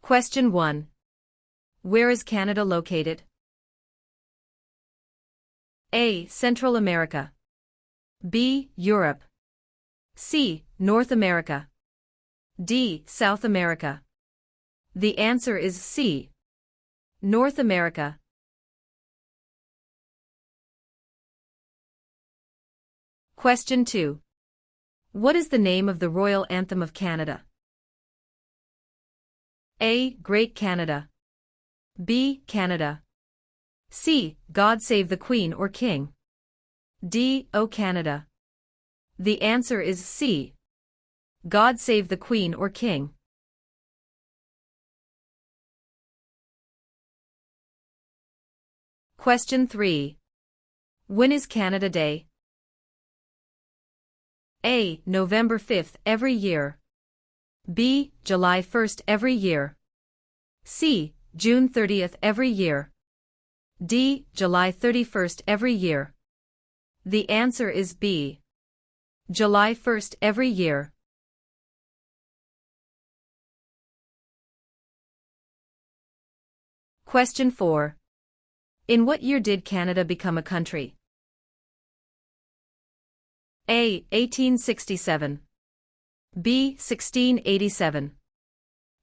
Question 1. Where is Canada located? A. Central America. B. Europe. C. North America. D. South America. The answer is C. North America. Question 2. What is the name of the royal anthem of Canada? A. Great Canada. B. Canada. C. God Save the Queen or King. D. O Canada. The answer is C. God Save the Queen or King. Question 3. When is Canada Day? A. November 5th every year. B. July 1st every year. C. June 30th every year. D. July 31st every year. The answer is B. July 1st every year. Question 4. In what year did Canada become a country? A. 1867. B. 1687.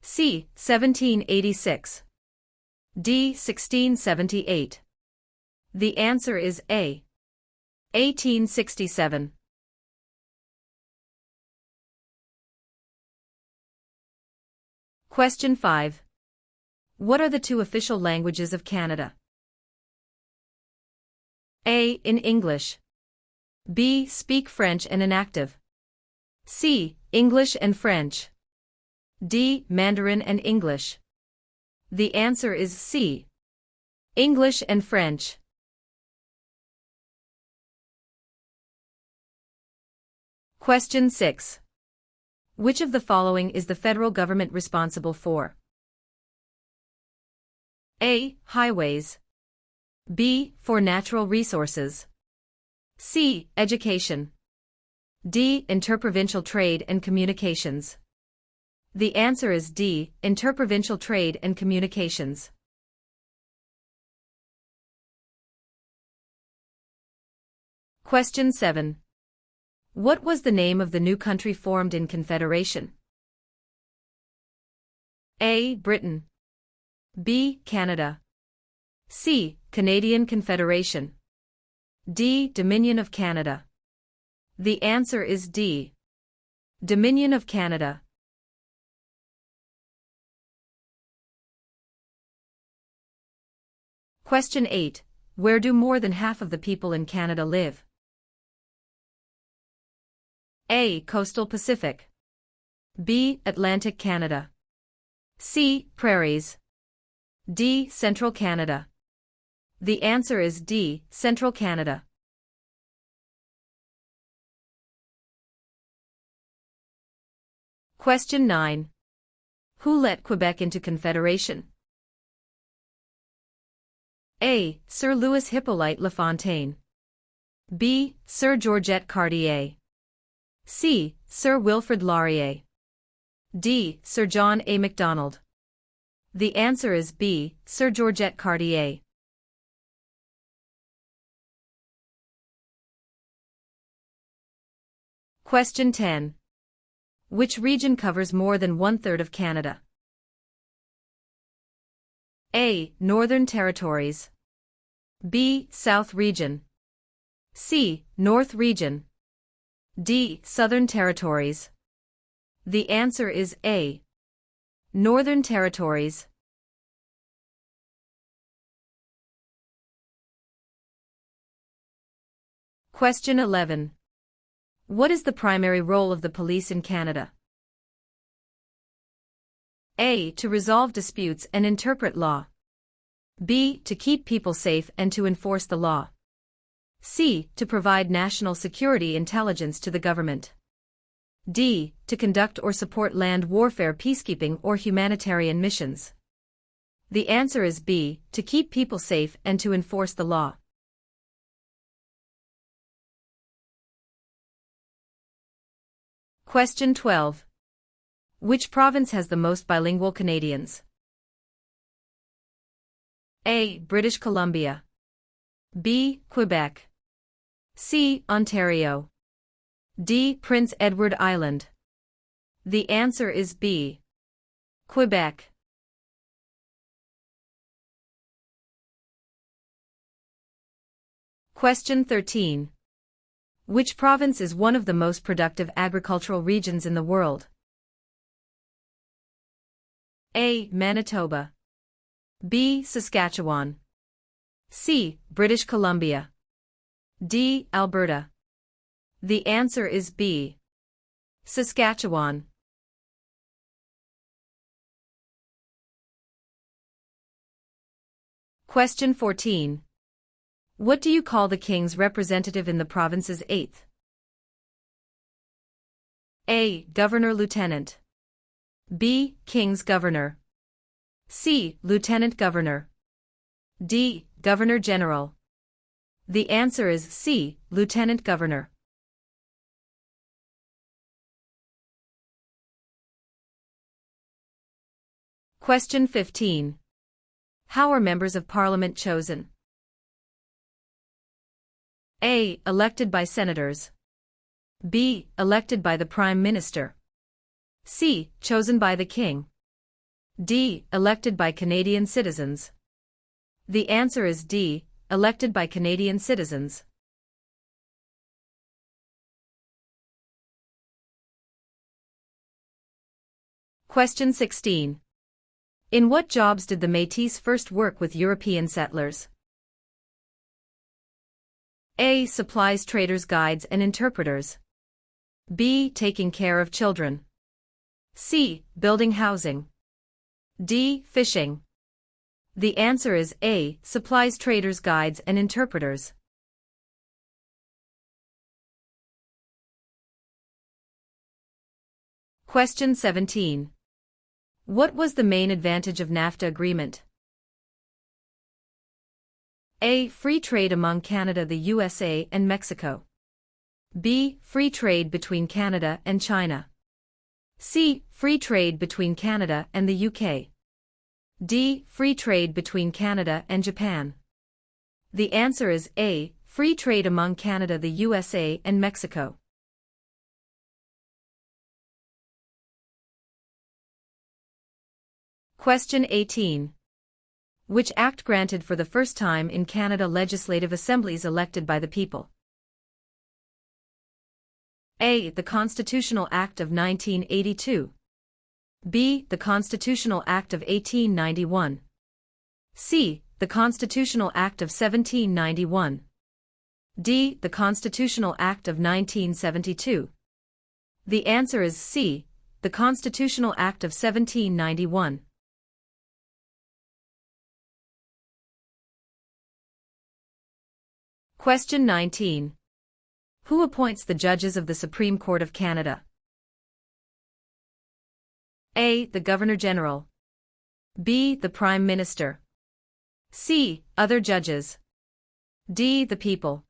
C. 1786. D. 1678. The answer is A. 1867. Question 5. What are the two official languages of Canada? A. In English. B. Speak French and inactive. C. English and French. D. Mandarin and English. The answer is C. English and French. Question 6. Which of the following is the federal government responsible for? A. Highways. B. For natural resources. C. Education. D. Interprovincial trade and communications. The answer is D. Interprovincial trade and communications. Question 7. What was the name of the new country formed in Confederation? A. Britain. B. Canada. C. Canadian Confederation. D. Dominion of Canada. The answer is D. Dominion of Canada. Question 8. Where do more than half of the people in Canada live? A. Coastal Pacific. B. Atlantic Canada. C. Prairies. D. Central Canada. The answer is D. Central Canada. Question 9. Who let Quebec into Confederation? A. Sir Louis Hippolyte Lafontaine. B. Sir Georgette Cartier. C. Sir Wilfrid Laurier. D. Sir John A. Macdonald. The answer is B. Sir Georgette Cartier. Question 10. Which region covers more than 1/3 of Canada? A. Northern Territories. B. South Region. C. North Region. D. Southern Territories. The answer is A. Northern Territories. Question 11. What is the primary role of the police in Canada? A. To resolve disputes and interpret law. B. To keep people safe and to enforce the law. C. To provide national security intelligence to the government. D. To conduct or support land warfare, peacekeeping, or humanitarian missions. The answer is B. To keep people safe and to enforce the law. Question 12. Which province has the most bilingual Canadians? A. British Columbia. B. Quebec. C. Ontario. D. Prince Edward Island. The answer is B. Quebec. Question 13. Which province is one of the most productive agricultural regions in the world? A. Manitoba. B. Saskatchewan. C. British Columbia. D. Alberta. The answer is B. Saskatchewan. Question 14. What do you call the king's representative in the province's 8th? A. Governor-Lieutenant. B. King's Governor. C. Lieutenant Governor. D. Governor-General. The answer is C. Lieutenant Governor. Question 15. How are members of Parliament chosen? A. Elected by senators. B. Elected by the Prime Minister. C. Chosen by the King. D. Elected by Canadian citizens. The answer is D. Elected by Canadian citizens. Question 16. In what jobs did the Métis first work with European settlers? A. Supplies traders, guides and interpreters. B. Taking care of children. C. Building housing. D. Fishing. The answer is A. Supplies traders, guides and interpreters. Question 17. What was the main advantage of NAFTA agreement? A. Free trade among Canada, the USA and Mexico. B. Free trade between Canada and China. C. Free trade between Canada and the UK. D. Free trade between Canada and Japan. The answer is A. Free trade among Canada, the USA and Mexico. Question 18. Which act granted for the first time in Canada legislative assemblies elected by the people? A. The Constitutional Act of 1982. B. The Constitutional Act of 1891. C. The Constitutional Act of 1791. D. The Constitutional Act of 1972. The answer is C. The Constitutional Act of 1791. Question 19. Who appoints the judges of the Supreme Court of Canada? A. The Governor-General. B. The Prime Minister. C. Other judges. D. The people.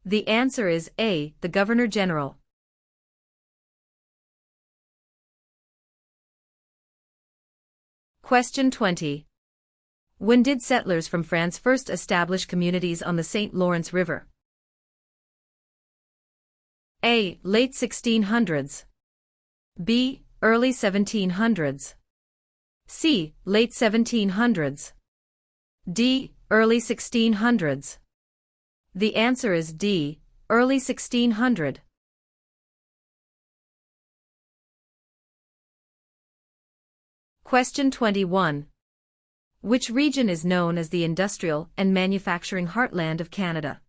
The answer is A. The Governor-General. Question 20. When did settlers from France first establish communities on the St. Lawrence River? A. Late 1600s. B. Early 1700s. C. Late 1700s. D. Early 1600s. The answer is D. Early 1600. Question 21. Which region is known as the industrial and manufacturing heartland of Canada?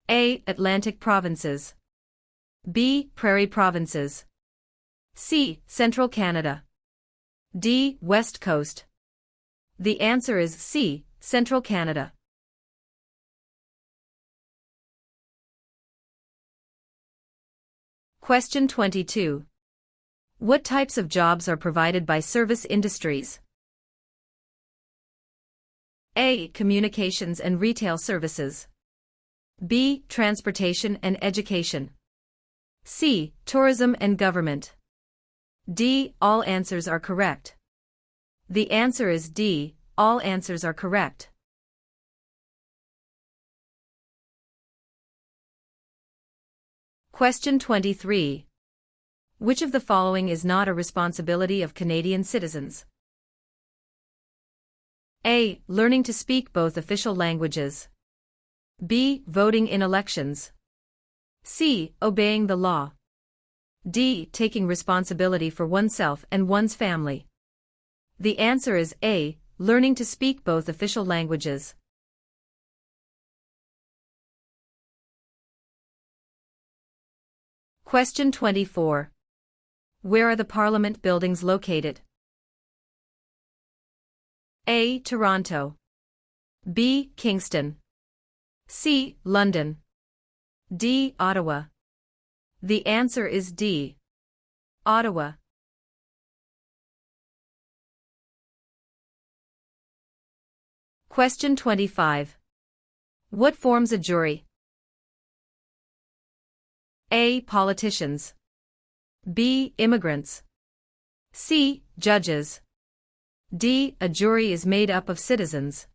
A. Atlantic provinces. B. Prairie provinces. C. Central Canada. D. West Coast. The answer is C. Central Canada. Question 22. What types of jobs are provided by service industries? A. Communications and retail services. B. Transportation and education. C. Tourism and government. D. All answers are correct. The answer is D. All answers are correct. Question 23. Which of the following is not a responsibility of Canadian citizens? A. Learning to speak both official languages. B. Voting in elections. C. Obeying the law. D. Taking responsibility for oneself and one's family. The answer is A. Learning to speak both official languages. Question 24. Where are the Parliament buildings located? A. Toronto. B. Kingston. C. London. D. Ottawa. The answer is D. Ottawa. Question 25. What forms a jury? A. Politicians. B. Immigrants. C. Judges. D. A jury is made up of citizens.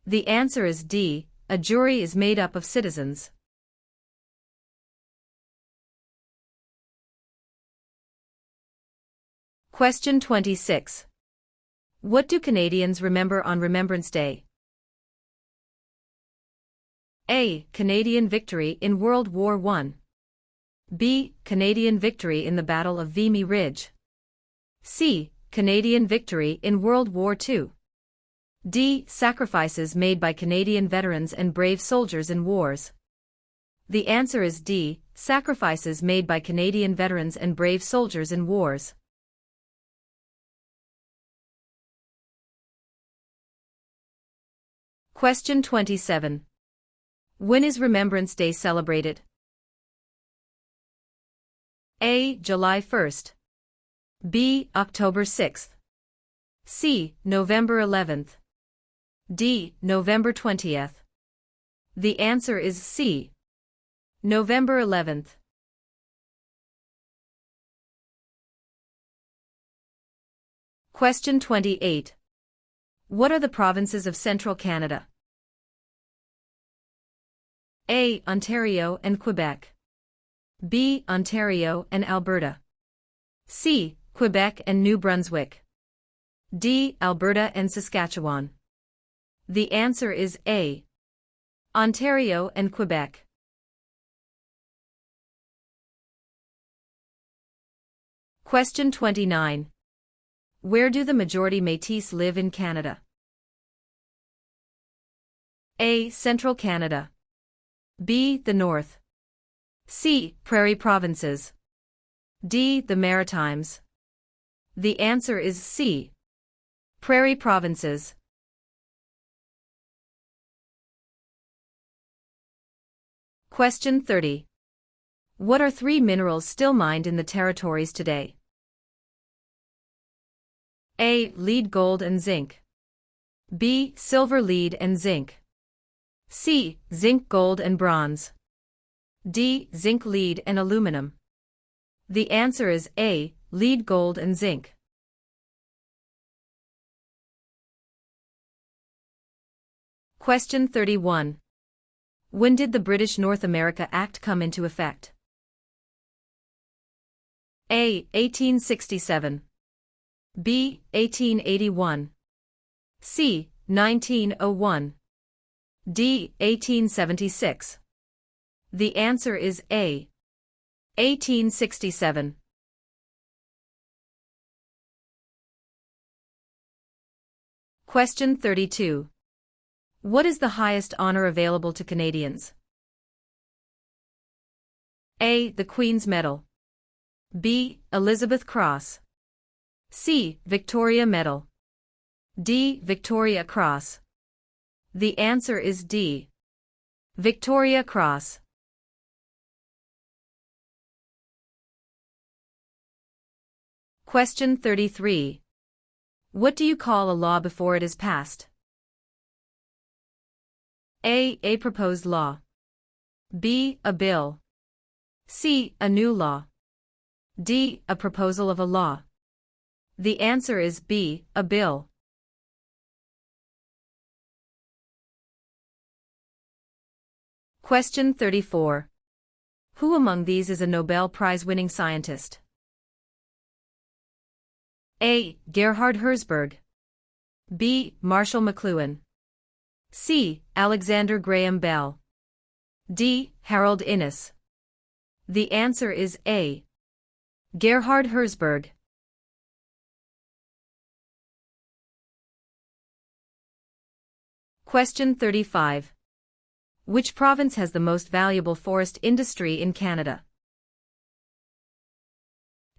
The answer is D. A jury is made up of citizens. Question 26. What do Canadians remember on Remembrance Day? A. Canadian victory in World War I. B. Canadian victory in the Battle of Vimy Ridge. C. Canadian victory in World War II. D. Sacrifices made by Canadian veterans and brave soldiers in wars. The answer is D. Sacrifices made by Canadian veterans and brave soldiers in wars. Question 27. When is Remembrance Day celebrated? A. July 1st. B. October 6th. C. November 11th. D. November 20th. The answer is C. November 11th. Question 28. What are the provinces of Central Canada? A. Ontario and Quebec. B. Ontario and Alberta. C. Quebec and New Brunswick. D. Alberta and Saskatchewan. The answer is A. Ontario and Quebec. Question 29. Where do the majority Métis live in Canada? A. Central Canada. B. The North. C. Prairie Provinces. D. The Maritimes. The answer is C. Prairie Provinces. Question 30. What are three minerals still mined in the territories today? A. Lead, gold and zinc. B. Silver, lead and zinc. C. Zinc, gold and bronze. D. Zinc, lead and aluminum. The answer is A. Lead, gold and zinc. Question 31. When did the British North America Act come into effect? A. 1867. B. 1881. C. 1901. D. 1876. The answer is A. 1867. Question 32. What is the highest honor available to Canadians? A. The Queen's Medal. B. Elizabeth Cross. C. Victoria Medal. D. Victoria Cross. The answer is D. Victoria Cross. Question 33. What do you call a law before it is passed? A. A proposed law. B. A bill. C. A new law. D. A proposal of a law. The answer is B, a bill. Question 34. Who among these is a Nobel Prize-winning scientist? A. Gerhard Herzberg. B. Marshall McLuhan. C. Alexander Graham Bell. D. Harold Innis. The answer is A. Gerhard Herzberg. Question 35. Which province has the most valuable forest industry in Canada?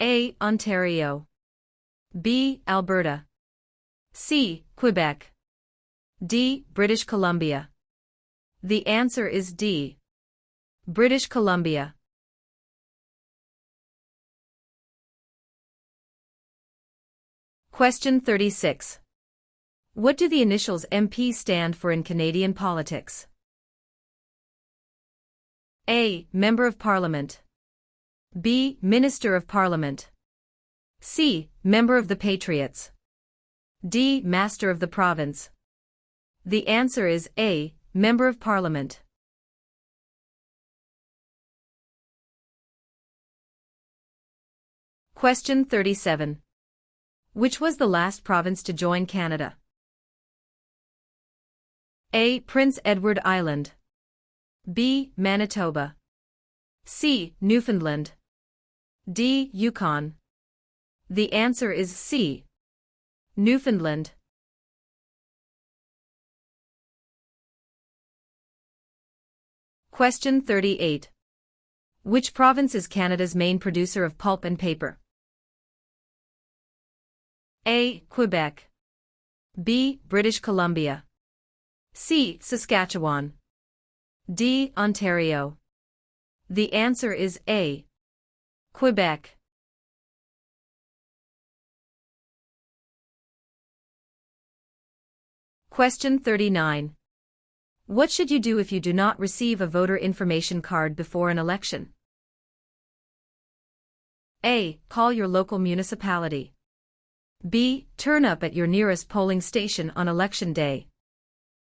A. Ontario. B. Alberta. C. Quebec. D. British Columbia. The answer is D. British Columbia. Question 36. What do the initials MP stand for in Canadian politics? A. Member of Parliament. B. Minister of Parliament. C. Member of the Patriots. D. Master of the Province. The answer is A. Member of Parliament. Question 37. Which was the last province to join Canada? A. Prince Edward Island. B. Manitoba. C. Newfoundland. D. Yukon. The answer is C. Newfoundland. Question 38. Which province is Canada's main producer of pulp and paper? A. Quebec. B. British Columbia. C. Saskatchewan. D. Ontario. The answer is A. Quebec. Question 39. What should you do if you do not receive a voter information card before an election? A. Call your local municipality. B. Turn up at your nearest polling station on election day.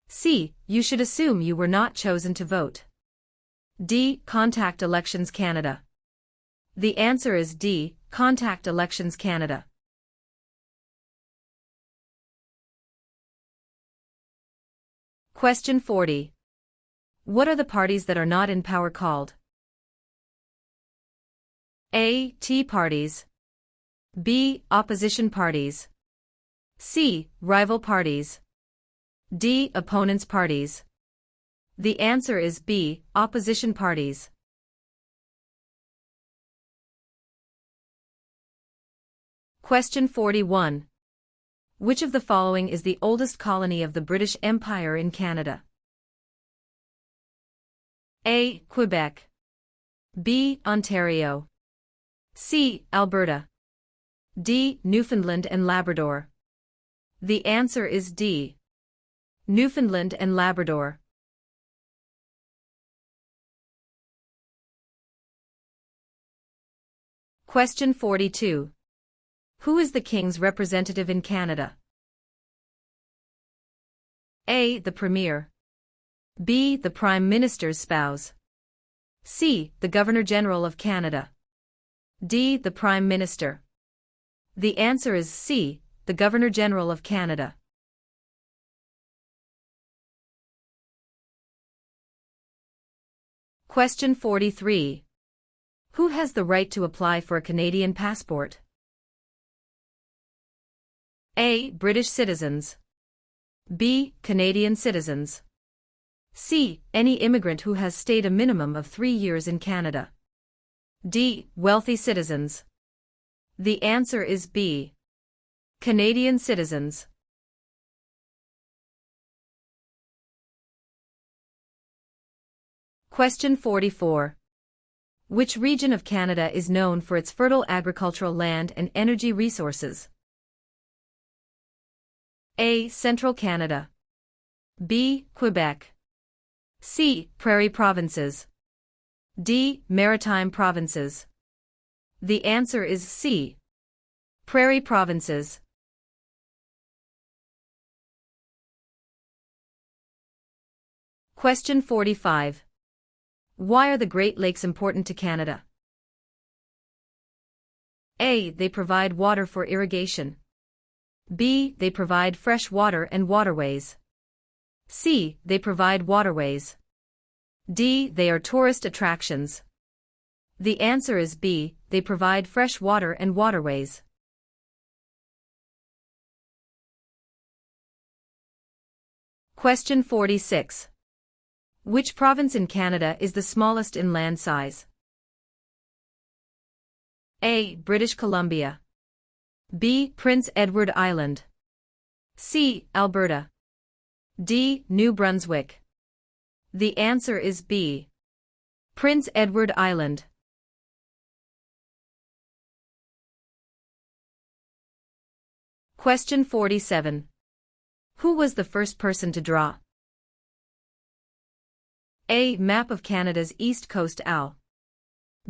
C. You should assume you were not chosen to vote. D. Contact Elections Canada. The answer is D. Contact Elections Canada. Question 40. What are the parties that are not in power called? A. Tea parties. B. Opposition parties. C. Rival parties. D. Opponents parties. The answer is B. Opposition parties. Question 41. Which of the following is the oldest colony of the British Empire in Canada? A. Quebec. B. Ontario. C. Alberta. D. Newfoundland and Labrador. The answer is D. Newfoundland and Labrador. Question 42. Who is the King's representative in Canada? A. The Premier. B. The Prime Minister's spouse. C. The Governor-General of Canada. D. The Prime Minister. The answer is C. The Governor-General of Canada. Question 43. Who has the right to apply for a Canadian passport? A. British citizens. B. Canadian citizens. C. Any immigrant who has stayed a minimum of 3 years in Canada. D. Wealthy citizens. The answer is B. Canadian citizens. Question 44. Which region of Canada is known for its fertile agricultural land and energy resources? A. Central Canada. B. Quebec. C. Prairie provinces. D. Maritime provinces. The answer is C. Prairie provinces. Question 45. Why are the Great Lakes important to Canada? A. They provide water for irrigation. B. They provide fresh water and waterways. C. They provide waterways. D. They are tourist attractions. The answer is B. They provide fresh water and waterways. Question 46. Which province in Canada is the smallest in land size? A. British Columbia. B. Prince Edward Island. C. Alberta. D. New Brunswick. The answer is B. Prince Edward Island. Question 47. Who was the first person to draw? A. Map of Canada's East Coast AL.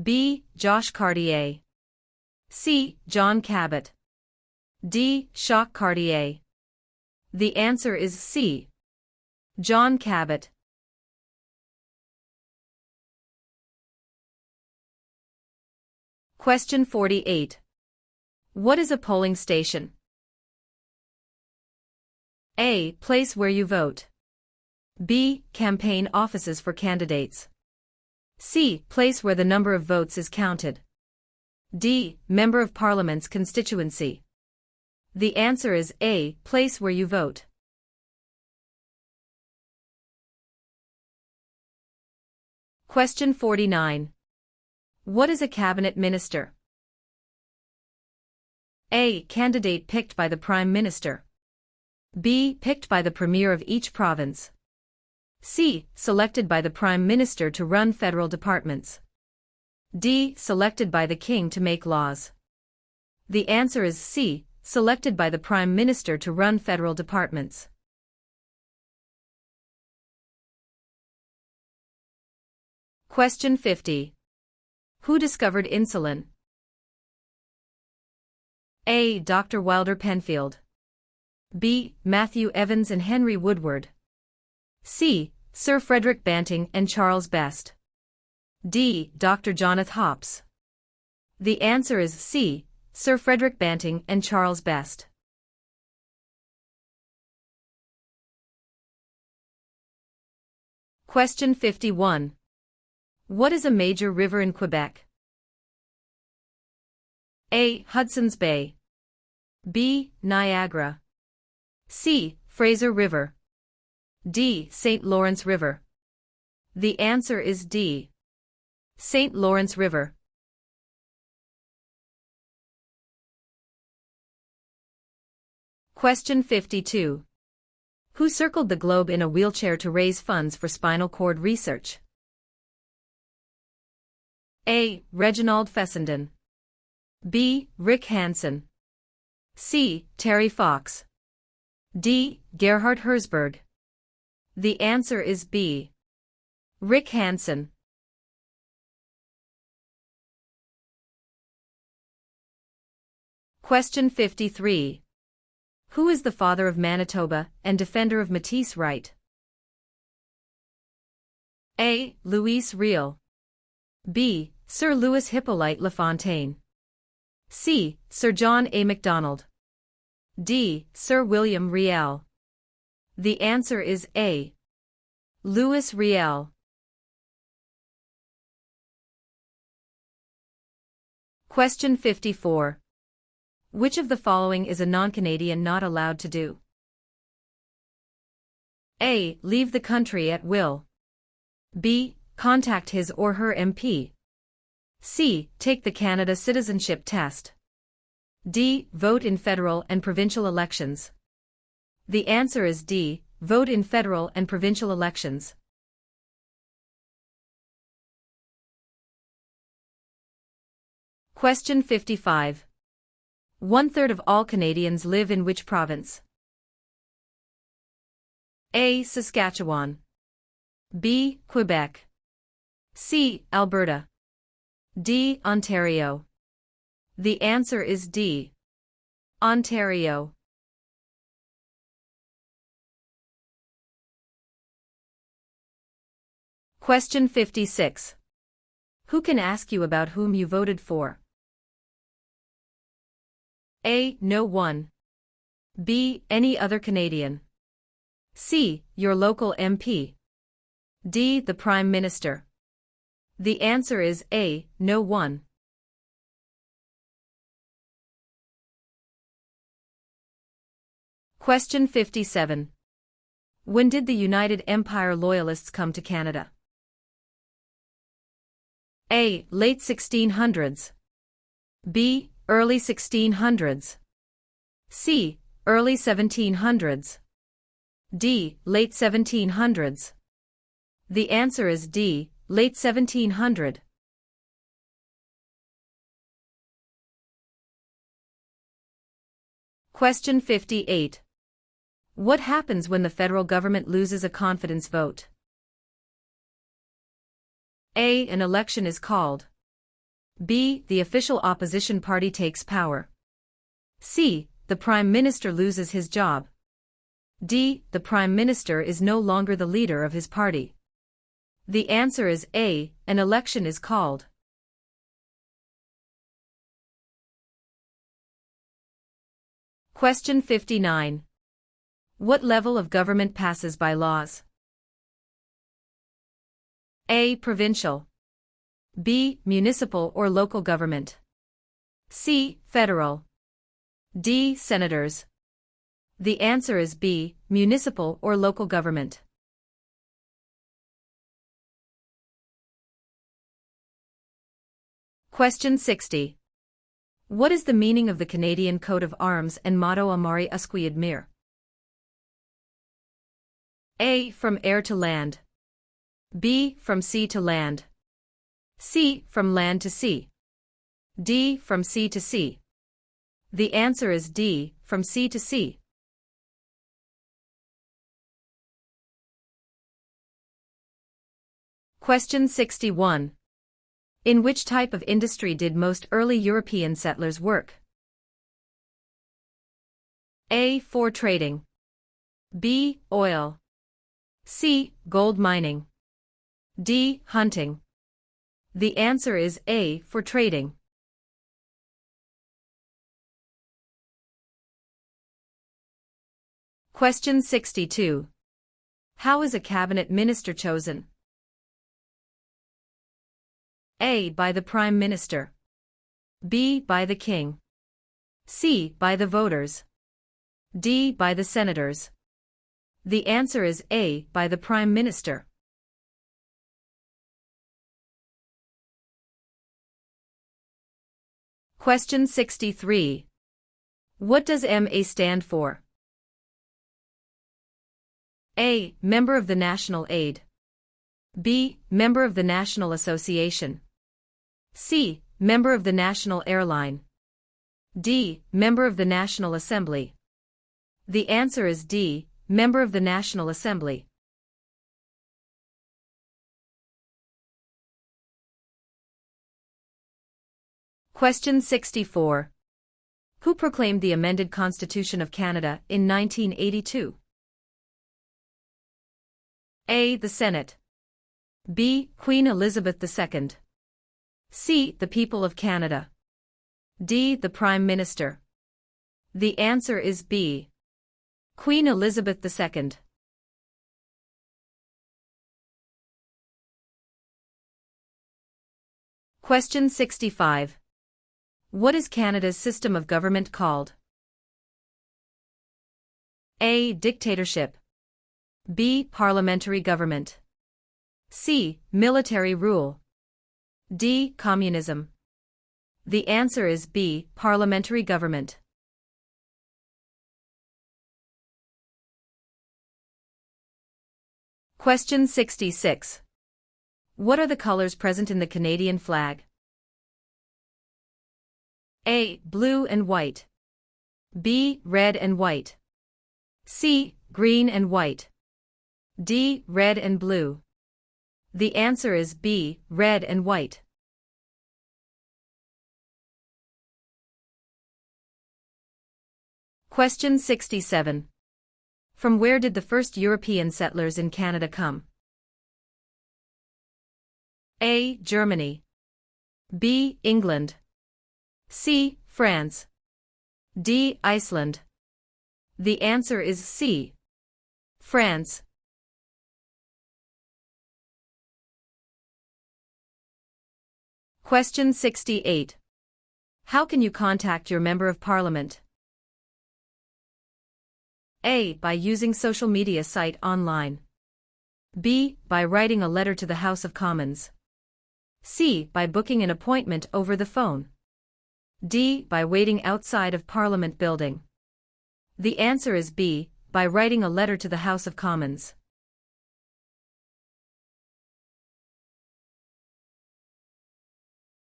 B. Josh Cartier. C. John Cabot. D. Jacques Cartier. The answer is C. John Cabot. Question 48. What is a polling station? A. Place where you vote. B. Campaign offices for candidates. C. Place where the number of votes is counted. D. Member of Parliament's constituency. The answer is A. Place where you vote. Question 49. What is a cabinet minister? A. Candidate picked by the Prime Minister. B. Picked by the Premier of each province. C. Selected by the Prime Minister to run federal departments. D. Selected by the King to make laws. The answer is C. Selected by the Prime Minister to run federal departments. Question 50. Who discovered insulin? A. Dr. Wilder Penfield. B. Matthew Evans and Henry Woodward. C. Sir Frederick Banting and Charles Best. D. Dr. Jonathan Hops. The answer is C. Sir Frederick Banting and Charles Best. Question 51. What is a major river in Quebec? A. Hudson's Bay. B. Niagara. C. Fraser River. D. St. Lawrence River. The answer is D. St. Lawrence River. Question 52. Who circled the globe in a wheelchair to raise funds for spinal cord research? A. Reginald Fessenden. B. Rick Hansen. C. Terry Fox. D. Gerhard Herzberg. The answer is B. Rick Hansen. Question 53. Who is the father of Manitoba and defender of Métis right? A. Louis Riel. B. Sir Louis Hippolyte Lafontaine. C. Sir John A. Macdonald. D. Sir William Riel. The answer is A. Louis Riel. Question 54. Which of the following is a non-Canadian not allowed to do? A. Leave the country at will. B. Contact his or her MP. C. Take the Canada Citizenship Test. D. Vote in federal and provincial elections. The answer is D. Vote in federal and provincial elections. Question 55. 1/3 of all Canadians live in which province? A. Saskatchewan. B. Quebec. C. Alberta. D. Ontario. The answer is D. Ontario. Question 56. Who can ask you about whom you voted for? A. No one. B. Any other Canadian. C. Your local MP. D. The Prime Minister. The answer is A. No one. Question 57. When did the United Empire Loyalists come to Canada? A. Late 1600s. B. Early 1600s. C. Early 1700s. D. Late 1700s. The answer is D. Late 1700. Question 58. What happens when the federal government loses a confidence vote? A. An election is called. B. The official opposition party takes power. C. The Prime Minister loses his job. D. The Prime Minister is no longer the leader of his party. The answer is A. An election is called. Question 59. What level of government passes by laws? A. Provincial. B. Municipal or local government. C. Federal. D. Senators. The answer is B. Municipal or local government. Question 60. What is the meaning of the Canadian coat of arms and motto Amari Usqui Admire? A. From air to land. B. From sea to land. C. From land to sea. D. From sea to sea. The answer is D. From sea to sea. Question 61. In which type of industry did most early European settlers work? A. For trading. B. Oil. C. Gold mining. D. Hunting. The answer is A. For trading. Question 62. How is a cabinet minister chosen? A. By the Prime Minister. B. By the King. C. By the voters. D. By the senators. The answer is A. By the Prime Minister. Question 63. What does MA stand for? A. Member of the National Aid. B. Member of the National Association. C. Member of the National Airline. D. Member of the National Assembly. The answer is D. Member of the National Assembly. Question 64. Who proclaimed the amended Constitution of Canada in 1982? A. The Senate. B. Queen Elizabeth II. C. The people of Canada. D. The Prime Minister. The answer is B. Queen Elizabeth II. Question 65. What is Canada's system of government called? A. Dictatorship. B. Parliamentary government. C. Military rule. D. Communism. The answer is B. Parliamentary government. Question 66. What are the colors present in the Canadian flag? A. Blue and white. B. Red and white. C. Green and white. D. Red and blue. The answer is B. Red and white. Question 67. From where did the first European settlers in Canada come? A. Germany. B. England. C. France. D. Iceland. The answer is C. France. Question 68. How can you contact your Member of Parliament? A. By using social media site online. B. By writing a letter to the House of Commons. C. By booking an appointment over the phone. D. By waiting outside of Parliament building. The answer is B. By writing a letter to the House of Commons.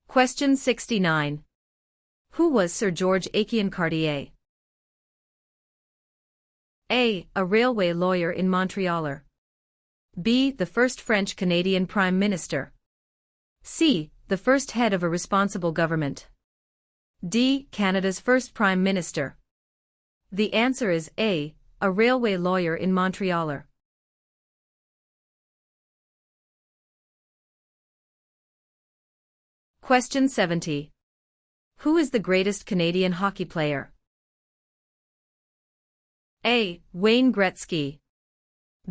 Question 69. Who was Sir George Aiken Cartier? A. A railway lawyer in Montreal. B. The first French-Canadian Prime Minister. C. The first head of a responsible government. D. Canada's first Prime Minister. The answer is A. A railway lawyer in Montreal. Question 70. Who is the greatest Canadian hockey player? A. Wayne Gretzky.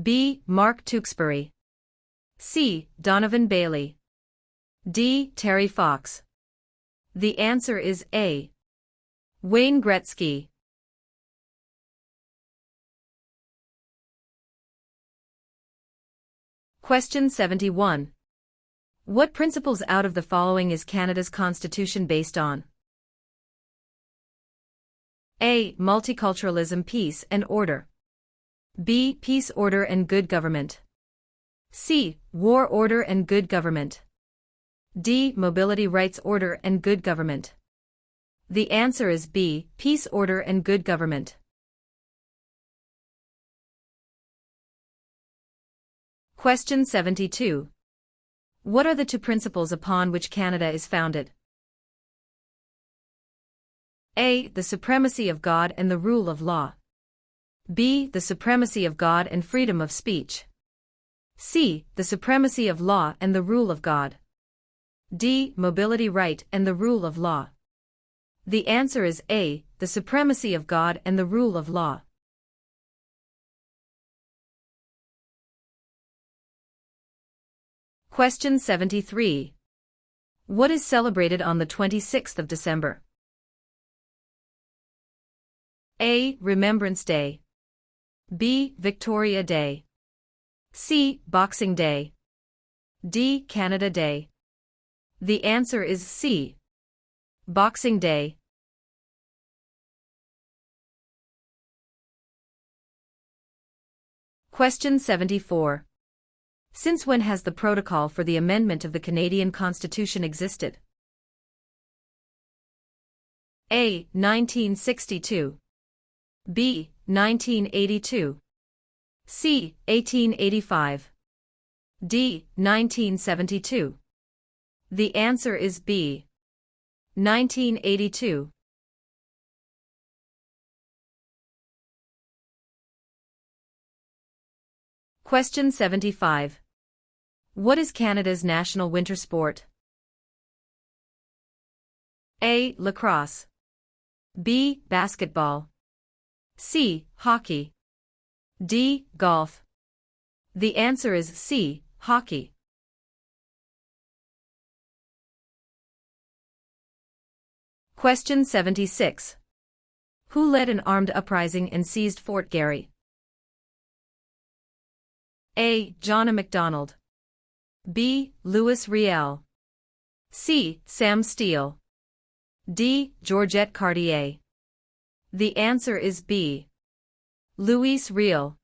B. Mark Tewksbury. C. Donovan Bailey. D. Terry Fox. The answer is A. Wayne Gretzky. Question 71. What principles out of the following is Canada's constitution based on? A. Multiculturalism, peace and order. B. Peace, order and good government. C. War, order and good government. D. Mobility, rights, order and good government. The answer is B. Peace, order and good government. Question 72. What are the two principles upon which Canada is founded? A. The supremacy of God and the rule of law. B. The supremacy of God and freedom of speech. C. The supremacy of law and the rule of God. D. Mobility, right and the rule of law. The answer is A. The supremacy of God and the rule of law. Question 73. What is celebrated on the 26th of December? A. Remembrance Day. B. Victoria Day. C. Boxing Day. D. Canada Day. The answer is C. Boxing Day. Question 74. Since when has the protocol for the amendment of the Canadian Constitution existed? A. 1962. B. 1982. C. 1885. D. 1972. The answer is B. 1982. Question 75. What is Canada's national winter sport? A. Lacrosse. B. Basketball. C. Hockey. D. Golf. The answer is C. Hockey. Question 76. Who led an armed uprising and seized Fort Garry? A. John A. Macdonald. B. Louis Riel. C. Sam Steele. D. Georgette Cartier. The answer is B. Louis Riel.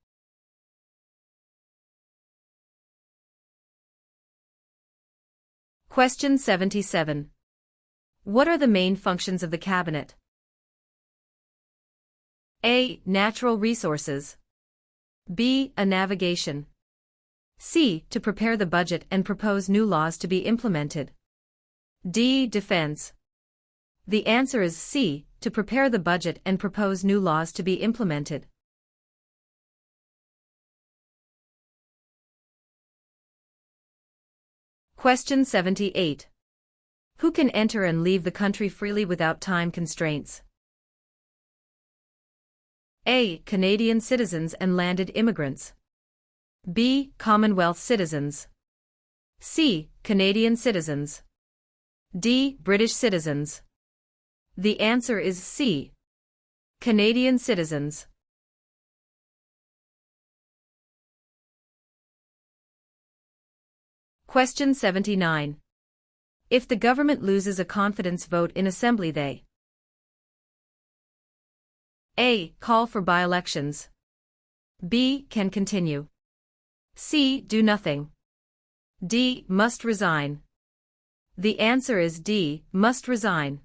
Question 77. What are the main functions of the Cabinet? A. Natural resources. B. A navigation. C. To prepare the budget and propose new laws to be implemented. D. Defense. The answer is C. To prepare the budget and propose new laws to be implemented. Question 78. Who can enter and leave the country freely without time constraints? A. Canadian citizens and landed immigrants. B. Commonwealth citizens. C. Canadian citizens. D. British citizens. The answer is C. Canadian citizens. Question 79. If the government loses a confidence vote in Assembly, they A. Call for by-elections. B. Can continue. C. Do nothing. D. Must resign. The answer is D. Must resign.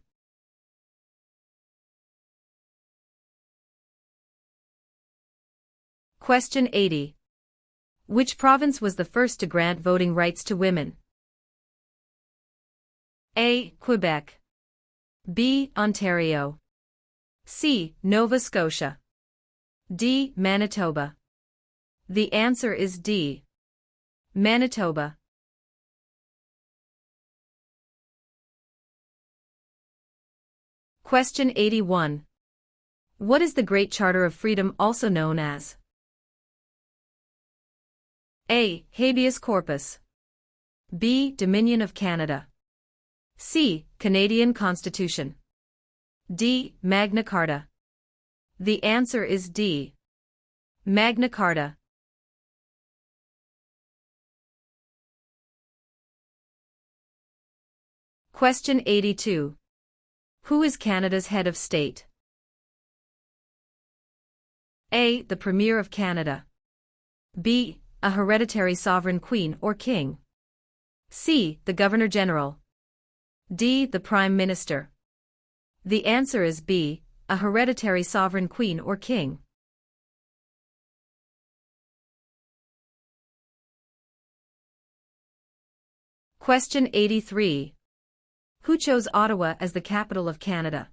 Question 80. Which province was the first to grant voting rights to women? A. Quebec. B. Ontario. C. Nova Scotia. D. Manitoba. The answer is D. Manitoba. Question 81. What is the Great Charter of Freedom also known as? A. Habeas corpus. B. Dominion of Canada. C. Canadian Constitution. D. Magna Carta. The answer is D. Magna Carta. Question 82. Who is Canada's head of state? A. The Premier of Canada. B. A hereditary sovereign queen or king. C. The Governor-General. D. The Prime Minister. The answer is B. A hereditary sovereign queen or king. Question 83. Who chose Ottawa as the capital of Canada?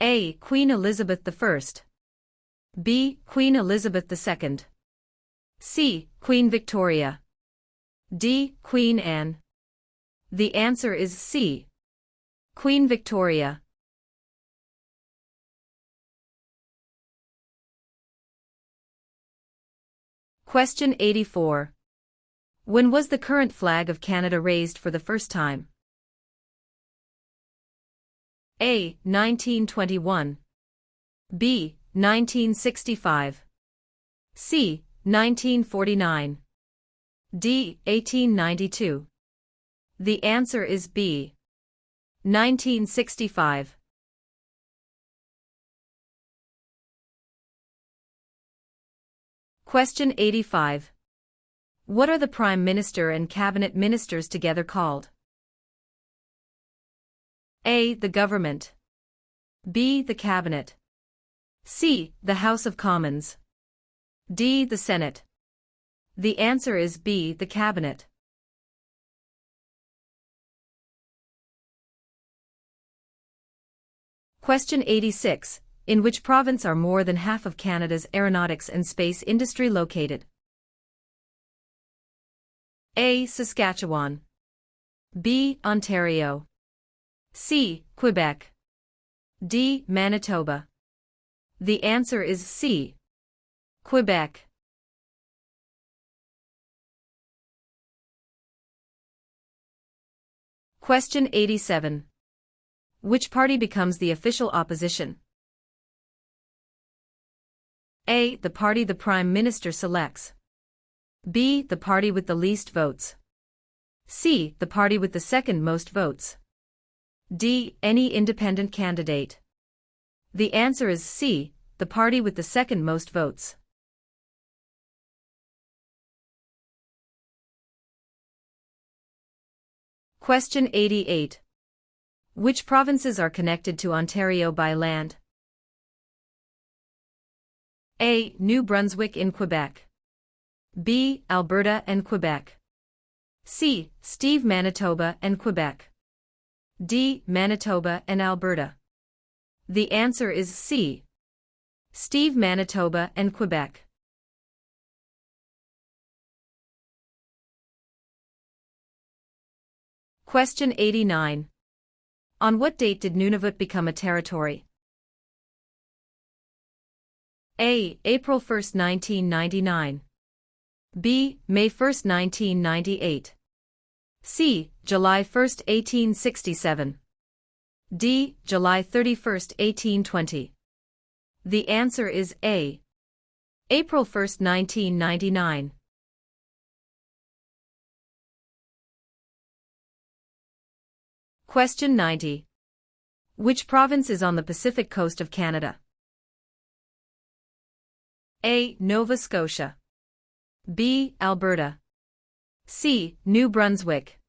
A. Queen Elizabeth I. B. Queen Elizabeth II. C. Queen Victoria. D. Queen Anne. The answer is C. Queen Victoria. Question 84. When was the current flag of Canada raised for the first time? A. 1921. B. 1965. C. 1949. D. 1892. The answer is B. 1965. Question 85. What are the Prime Minister and Cabinet Ministers together called? A. The Government. B. The Cabinet. C. The House of Commons. D. The Senate. The answer is B. The Cabinet. Question 86. In which province are more than half of Canada's aeronautics and space industry located? A. Saskatchewan. B. Ontario. C. Quebec. D. Manitoba. The answer is C. Quebec. Question 87. Which party becomes the official opposition? A. The party the Prime Minister selects. B. The party with the least votes. C. The party with the second most votes. D. Any independent candidate. The answer is C. The party with the second most votes. Question 88. Which provinces are connected to Ontario by land? A. New Brunswick in Quebec. B. Alberta and Quebec. C. Steve, Manitoba and Quebec. D. Manitoba and Alberta. The answer is C. Steve, Manitoba and Quebec. Question 89. On what date did Nunavut become a territory? A. April 1, 1999. B. May 1, 1998. C. July 1, 1867. D. July 31, 1820. The answer is A. April 1, 1999. Question 90. Which province is on the Pacific coast of Canada? A. Nova Scotia. B. Alberta. C. New Brunswick.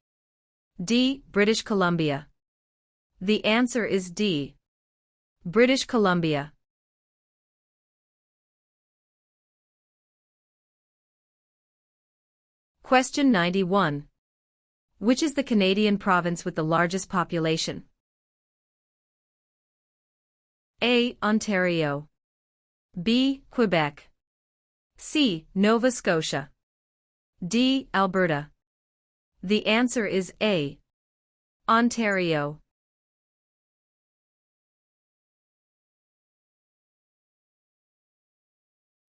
D. British Columbia. The answer is D. British Columbia. Question 91. Which is the Canadian province with the largest population? A. Ontario. B. Quebec. C. Nova Scotia. D. Alberta. The answer is A. Ontario.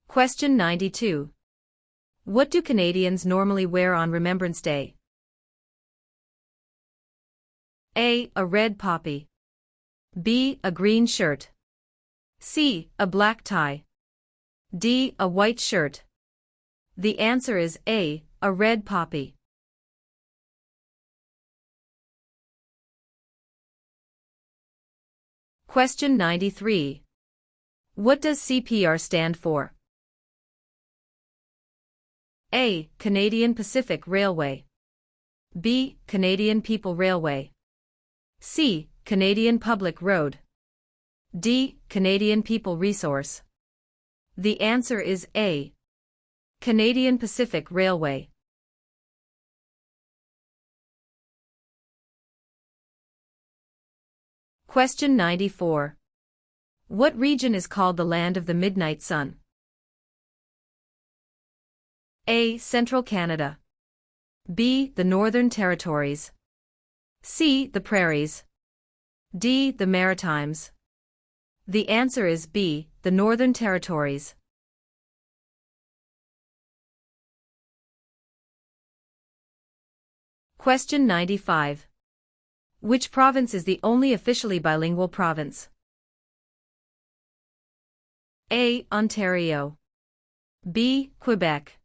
Question 92. What do Canadians normally wear on Remembrance Day? A. A red poppy. B. A green shirt. C. A black tie. D. A white shirt. The answer is A. A red poppy. Question 93. What does CPR stand for? A. Canadian Pacific Railway. B. Canadian People Railway. C. Canadian Public Road. D. Canadian People Resource. The answer is A. Canadian Pacific Railway. Question 94. What region is called the Land of the Midnight Sun? A. Central Canada. B. The Northern Territories. C. The Prairies. D. The Maritimes. The answer is B. The Northern Territories. Question 95. Which province is the only officially bilingual province? A. Ontario. B. Quebec.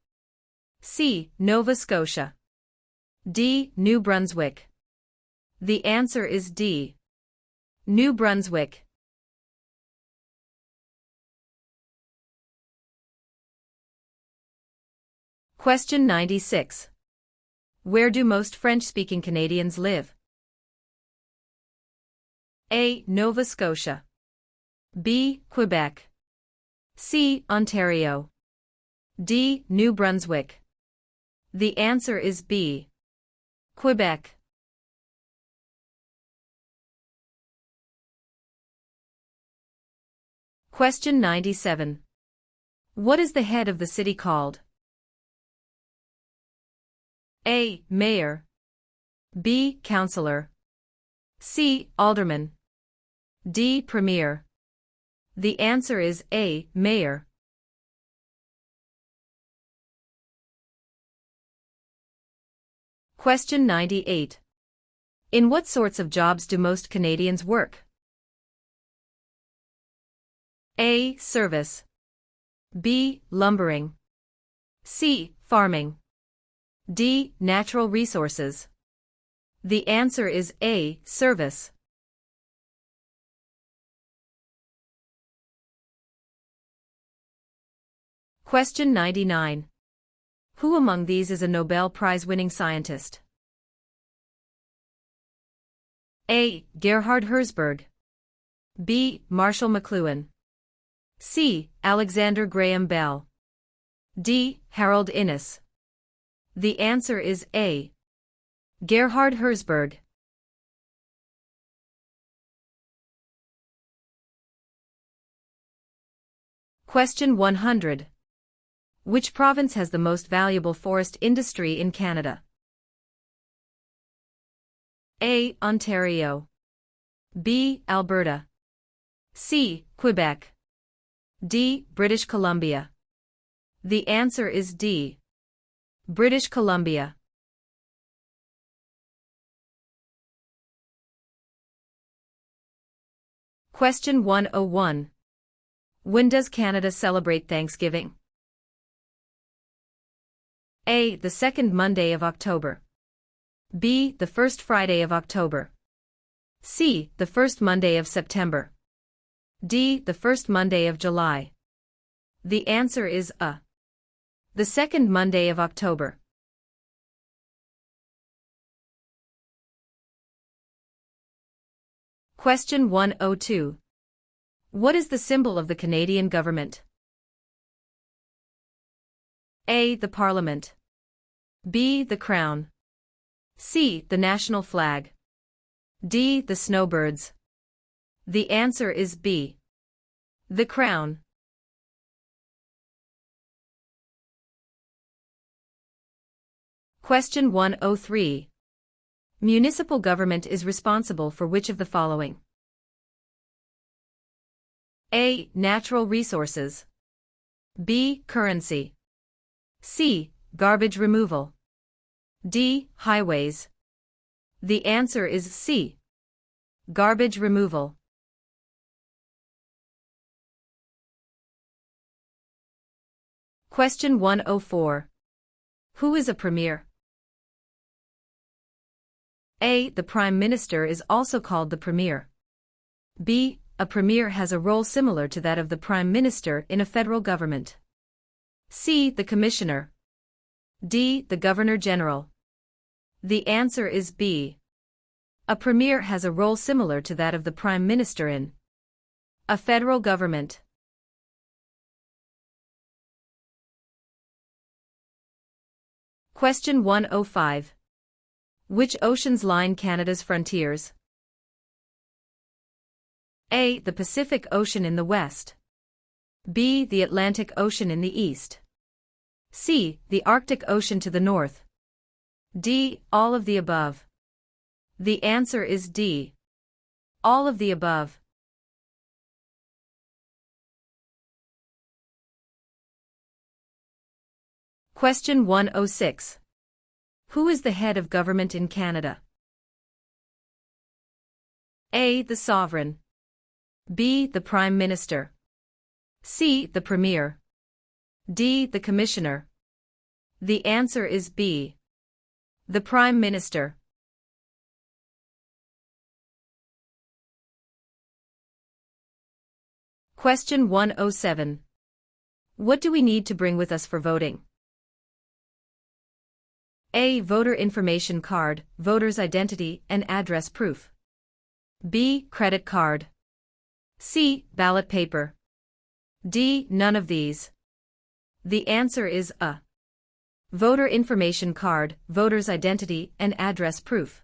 C. Nova Scotia. D. New Brunswick. The answer is D. New Brunswick. Question 96. Where do most French-speaking Canadians live? A. Nova Scotia. B. Quebec. C. Ontario. D. New Brunswick. The answer is B. Quebec. Question 97. What is the head of the city called? A. Mayor. B. Councillor. C. Alderman. D. Premier. The answer is A. Mayor. Question 98. In what sorts of jobs do most Canadians work? A. Service. B. Lumbering. C. Farming. D. Natural resources. The answer is A. Service. Question 99. Who among these is a Nobel Prize-winning scientist? A. Gerhard Herzberg. B. Marshall McLuhan. C. Alexander Graham Bell. D. Harold Innis. The answer is A. Gerhard Herzberg. Question 100. Which province has the most valuable forest industry in Canada? A. Ontario. B. Alberta. C. Quebec. D. British Columbia. The answer is D. British Columbia. Question 101. When does Canada celebrate Thanksgiving? A. The second Monday of October. B. The first Friday of October. C. The first Monday of September. D. The first Monday of July. The answer is A. The second Monday of October. Question 102. What is the symbol of the Canadian government? A. The Parliament. B. The Crown. C. The national flag. D. The snowbirds. The answer is B. The Crown. Question 103. Municipal government is responsible for which of the following? A. Natural resources. B. Currency. C. Garbage removal. D. Highways. The answer is C. Garbage removal. Question 104. Who is a premier? A. The Prime Minister is also called the Premier. B. A Premier has a role similar to that of the Prime Minister in a federal government. C. The Commissioner. D. The Governor-General. The answer is B. A Premier has a role similar to that of the Prime Minister in a federal government. Question 105. Which oceans line Canada's frontiers? A. The Pacific Ocean in the west. B. The Atlantic Ocean in the east. C. The Arctic Ocean to the north. D. All of the above. The answer is D. All of the above. Question 106. Who is the head of government in Canada? A. The Sovereign. B. The Prime Minister. C. The Premier. D. The Commissioner. The answer is B. The Prime Minister. Question 107. What do we need to bring with us for voting? A. Voter information card, voter's identity and address proof. B. Credit card. C. Ballot paper. D. None of these. The answer is A. Voter information card, voter's identity and address proof.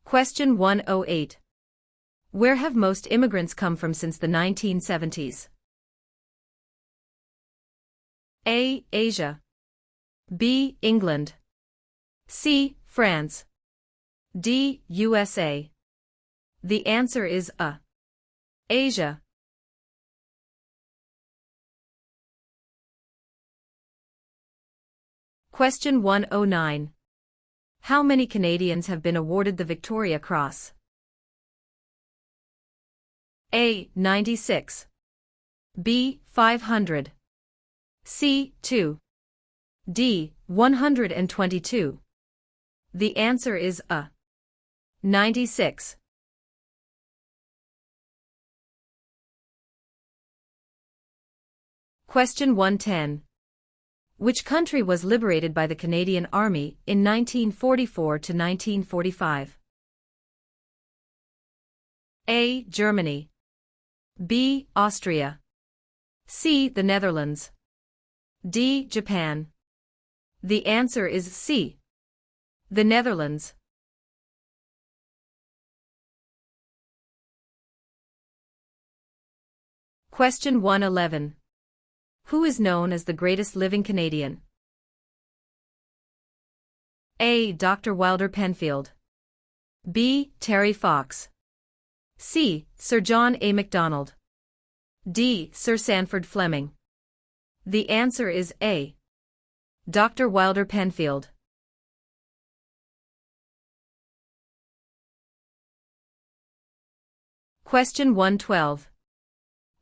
Question 108. Where have most immigrants come from since the 1970s? A. Asia. B. England. C. France. D. USA. The answer is A. Asia. Question 109. How many Canadians have been awarded the Victoria Cross? A. 96. B. 500. C. 2. D. 122. The answer is A. 96. Question 110. Which country was liberated by the Canadian Army in 1944 to 1945? A. Germany. B. Austria. C. The Netherlands. D. Japan. The answer is C. The Netherlands. Question 111. Who is known as the greatest living Canadian? A. Dr. Wilder Penfield. B. Terry Fox. C. Sir John A. Macdonald. D. Sir Sanford Fleming. The answer is A. Dr. Wilder Penfield. Question 112.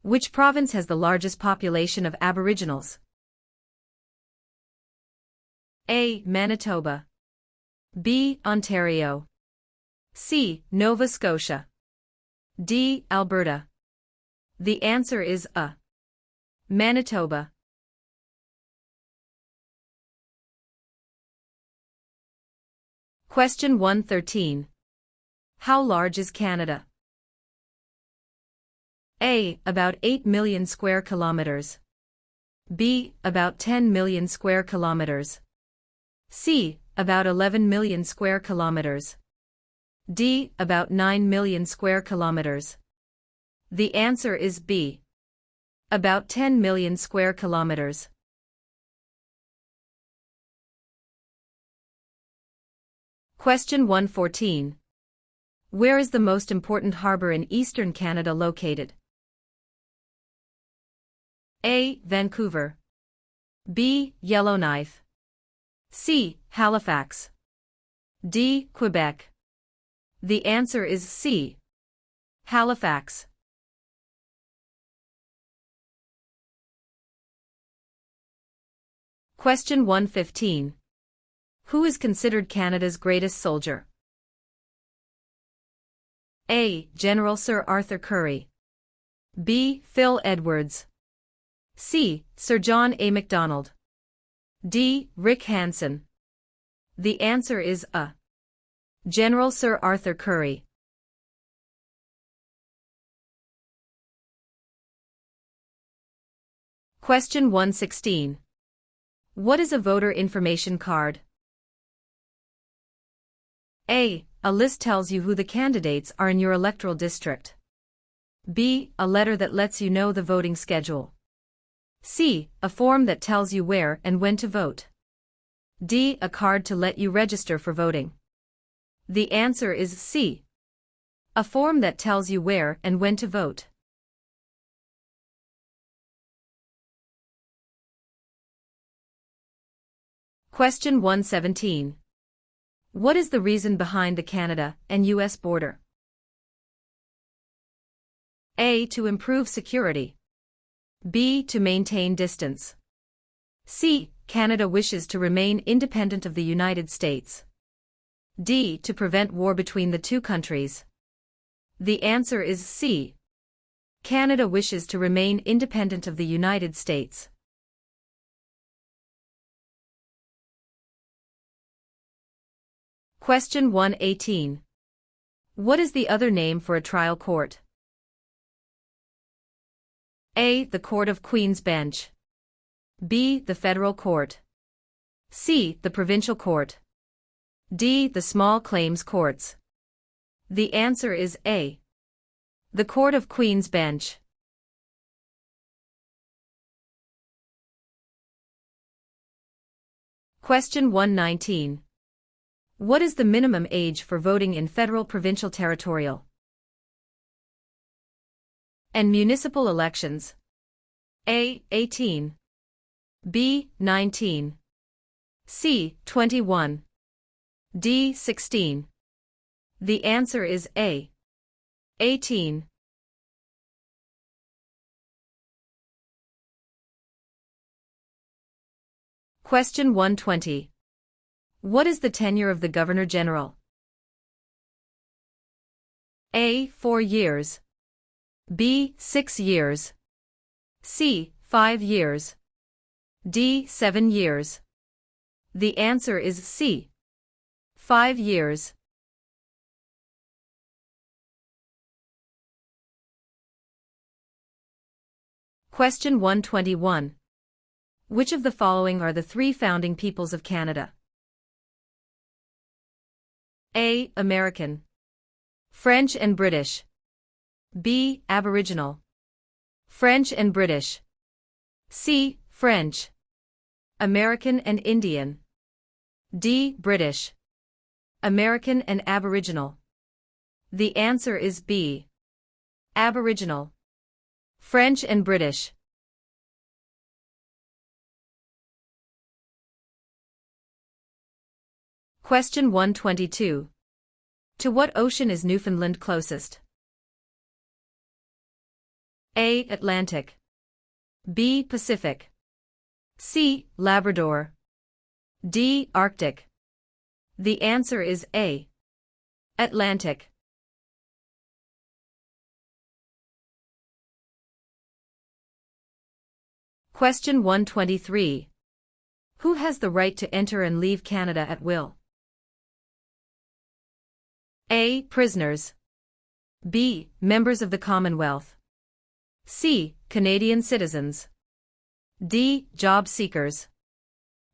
Which province has the largest population of Aboriginals? A. Manitoba. B. Ontario. C. Nova Scotia. D. Alberta. The answer is A. Manitoba. Question 113. How large is Canada? A. About 8 million square kilometers. B. About 10 million square kilometers. C. About 11 million square kilometers. D. About 9 million square kilometers. The answer is B. About 10 million square kilometers. Question 114. Where is the most important harbor in eastern Canada located? A. Vancouver. B. Yellowknife. C. Halifax. D. Quebec. The answer is C. Halifax. Question 115. Who is considered Canada's greatest soldier? A. General Sir Arthur Currie. B. Phil Edwards. C. Sir John A. Macdonald. D. Rick Hansen. The answer is A. General Sir Arthur Currie. Question 116. What is a voter information card? A. A list tells you who the candidates are in your electoral district. B. A letter that lets you know the voting schedule. C. A form that tells you where and when to vote. D. A card to let you register for voting. The answer is C. A form that tells you where and when to vote. Question 117. What is the reason behind the Canada and U.S. border? A. To improve security. B. To maintain distance. C. Canada wishes to remain independent of the United States. D. To prevent war between the two countries. The answer is C. Canada wishes to remain independent of the United States. Question 118. What is the other name for a trial court? A. The Court of Queen's Bench. B. The Federal Court. C. The Provincial Court. D. The Small Claims Courts. The answer is A. The Court of Queen's Bench. Question 119. What is the minimum age for voting in federal, provincial, territorial, and municipal elections? A. 18. B. 19. C. 21. D. 16. The answer is A. 18. Question 120. What is the tenure of the Governor-General? A. 4 years. B. 6 years. C. 5 years. D. 7 years. The answer is C. 5 years. Question 121. Which of the following are the 3 founding peoples of Canada? A. American. French and British. B. Aboriginal. French and British. C. French. American and Indian. D. British. American and Aboriginal. The answer is B. Aboriginal. French and British. Question 122. To what ocean is Newfoundland closest? A. Atlantic. B. Pacific. C. Labrador. D. Arctic. The answer is A. Atlantic. Question 123. Who has the right to enter and leave Canada at will? A. Prisoners. B. Members of the Commonwealth. C. Canadian citizens. D. Job seekers.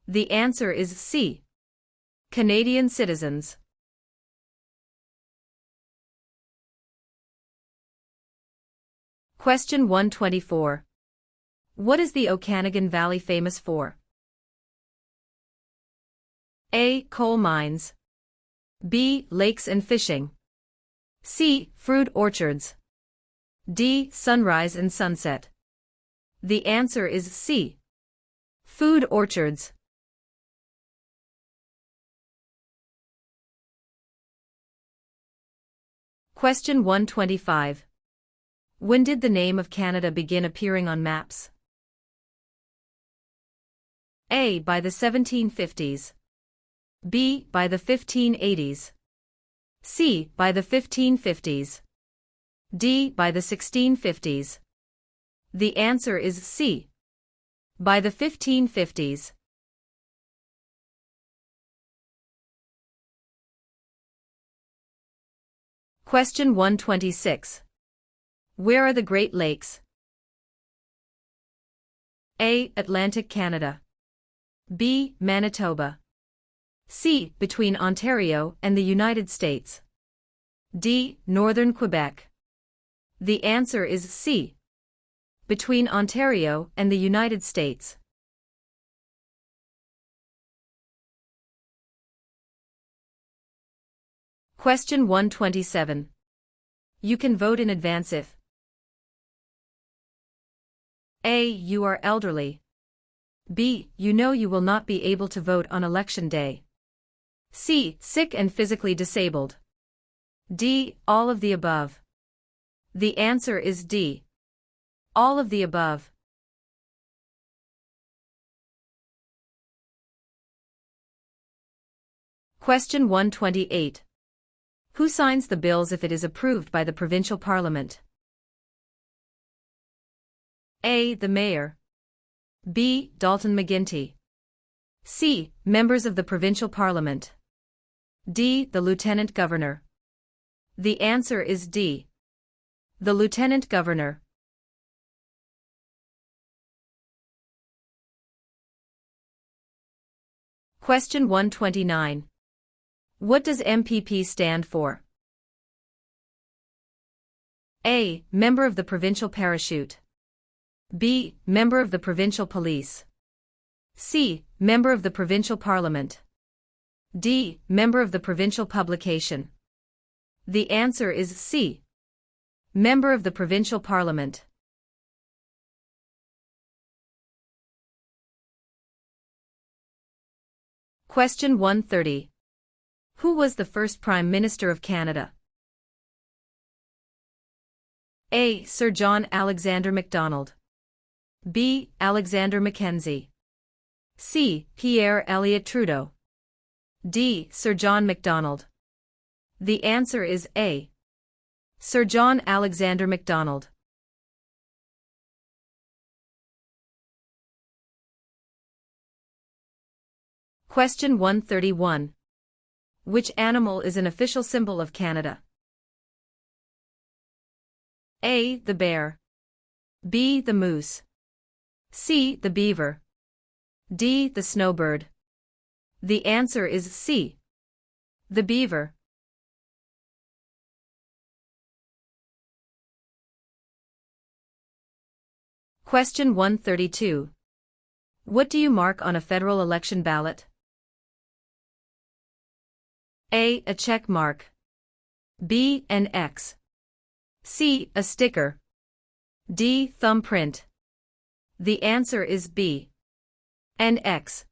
The answer is C. Canadian citizens. Question 124. What is the Okanagan Valley famous for? A. Coal mines. B. Lakes and fishing. C. Fruit orchards. D. Sunrise and sunset. The answer is C. Food orchards. Question 125. When did the name of Canada begin appearing on maps? A. By the 1750s. B. By the 1580s. C. By the 1550s. D. By the 1650s. The answer is C. By the 1550s. Question 126. Where are the Great Lakes? A. Atlantic Canada. B. Manitoba. C. Between Ontario and the United States. D. Northern Quebec. The answer is C. Between Ontario and the United States. Question 127. You can vote in advance if A. You are elderly. B. You know you will not be able to vote on election day. C. Sick and physically disabled. D. All of the above. The answer is D. All of the above. Question 128. Who signs the bills if it is approved by the provincial parliament? A. The mayor. B. Dalton McGuinty. C. Members of the provincial parliament. D. The lieutenant governor. The answer is D. The lieutenant governor. Question 129. What does MPP stand for? A. Member of the provincial parachute. B. Member of the provincial police. C. Member of the provincial parliament. D. Member of the provincial publication. The answer is C. Member of the provincial parliament. Question 130. Who was the first Prime Minister of Canada? A. Sir John Alexander Macdonald. B. Alexander Mackenzie. C. Pierre Elliott Trudeau. D. Sir John Macdonald. The answer is A. Sir John Alexander Macdonald. Question 131. Which animal is an official symbol of Canada? A. The bear. B. The moose. C. The beaver. D. The snowbird. The answer is C. The beaver. Question 132. What do you mark on a federal election ballot? A. A check mark. B. An X. C. A sticker. D. Thumbprint. The answer is B. An X.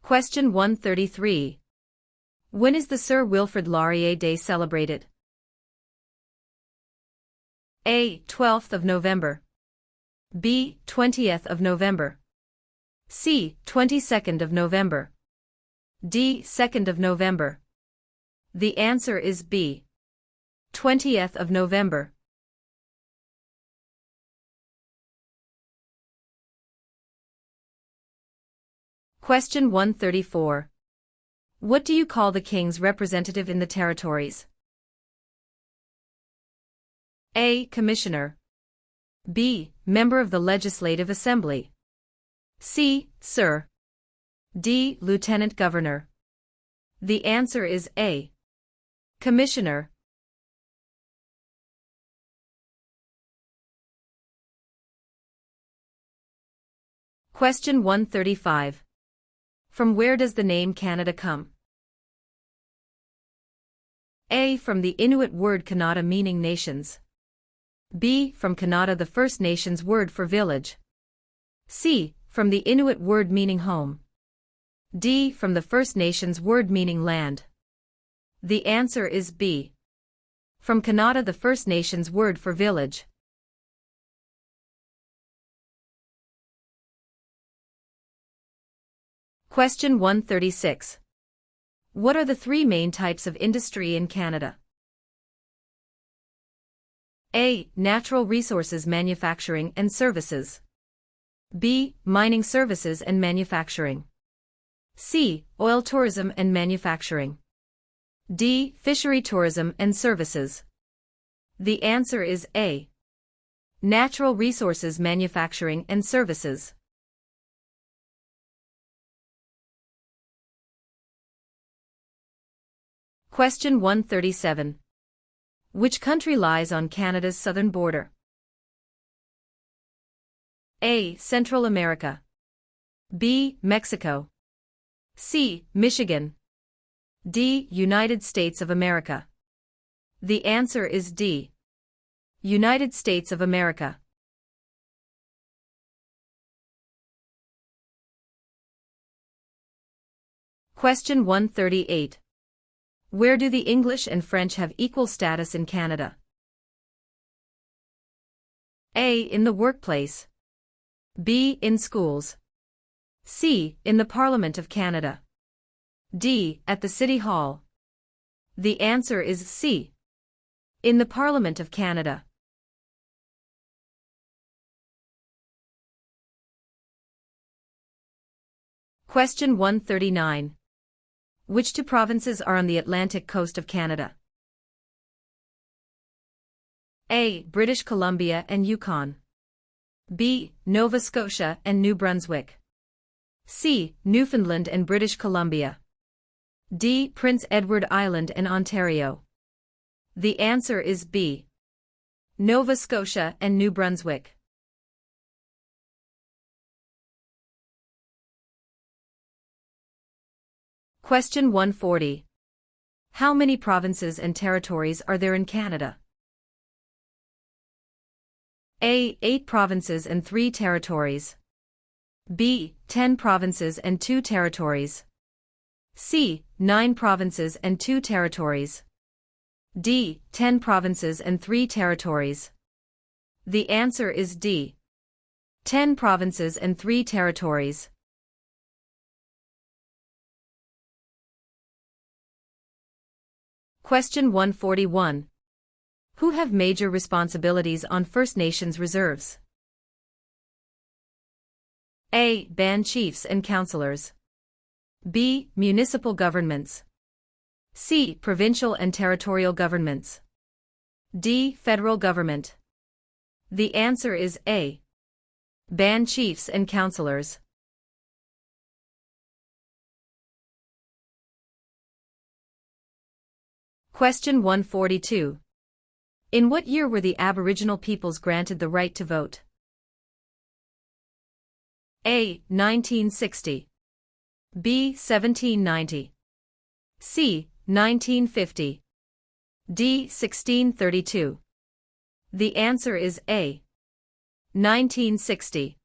Question 133. When is the Sir Wilfrid Laurier Day celebrated? A. 12th of November. B. 20th of November. C. 22nd of November. D. 2nd of November. The answer is B. 20th of November. Question 134. What do you call the King's representative in the territories? A. Commissioner. B. Member of the Legislative Assembly. C. Sir. D. Lieutenant Governor. The answer is A. Commissioner. Question 135. From where does the name Canada come? A. From the Inuit word Kannada meaning nations. B. From Kannada, the First Nations word for village. C. From the Inuit word meaning home. D. From the First Nations word meaning land. The answer is B. From Kannada, the First Nations word for village. Question 136. What are the three main types of industry in Canada? A. Natural resources manufacturing and services. B. Mining services and manufacturing. C. Oil tourism and manufacturing. D. Fishery tourism and services. The answer is A. Natural resources manufacturing and services. Question 137. Which country lies on Canada's southern border? A. Central America. B. Mexico. C. Michigan. D. United States of America. The answer is D. United States of America. Question 138. Where do the English and French have equal status in Canada? A. In the workplace. B. In schools. C. In the Parliament of Canada. D. At the City Hall. The answer is C. In the Parliament of Canada. Question 139. Which two provinces are on the Atlantic coast of Canada? A. British Columbia and Yukon. B. Nova Scotia and New Brunswick. C. Newfoundland and British Columbia. D. Prince Edward Island and Ontario. The answer is B. Nova Scotia and New Brunswick. Question 140. How many provinces and territories are there in Canada? A. 8 provinces and 3 territories. B. 10 provinces and 2 territories. C. 9 provinces and 2 territories. D. 10 provinces and 3 territories. The answer is D. 10 provinces and 3 territories. Question 141. Who have major responsibilities on First Nations reserves? A. Band chiefs and councillors. B. Municipal governments. C. Provincial and territorial governments. D. Federal government. The answer is A. Band chiefs and councillors. Question 142. In what year were the Aboriginal peoples granted the right to vote? A. 1960. B. 1790. C. 1950. D. 1632. The answer is A. 1960.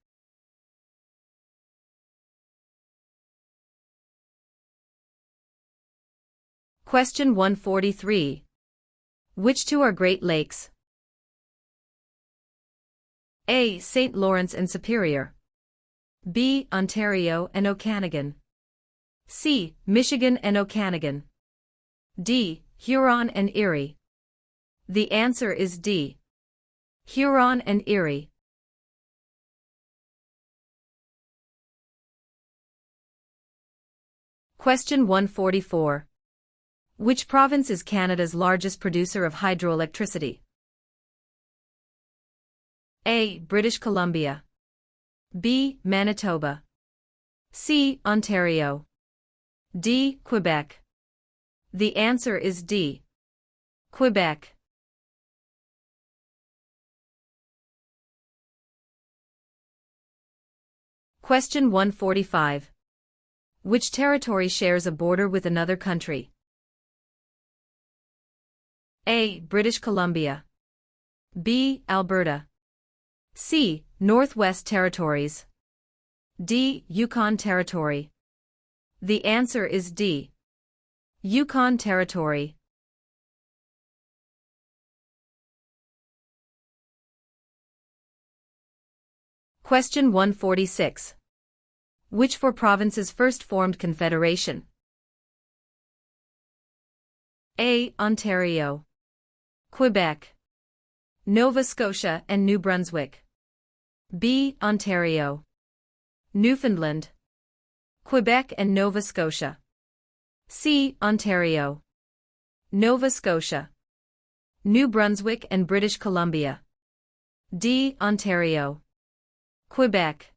Question 143. Which two are Great Lakes? A. St. Lawrence and Superior. B. Ontario and Okanagan. C. Michigan and Okanagan. D. Huron and Erie. The answer is D. Huron and Erie. Question 144. Which province is Canada's largest producer of hydroelectricity? A. British Columbia. B. Manitoba. C. Ontario. D. Quebec. The answer is D. Quebec. Question 145. Which territory shares a border with another country? A. British Columbia. B. Alberta. C. Northwest Territories. D. Yukon Territory. The answer is D. Yukon Territory. Question 146. Which four provinces first formed Confederation? A. Ontario. Quebec. Nova Scotia and New Brunswick. B. Ontario. Newfoundland. Quebec and Nova Scotia. C. Ontario. Nova Scotia. New Brunswick and British Columbia. D. Ontario. Quebec.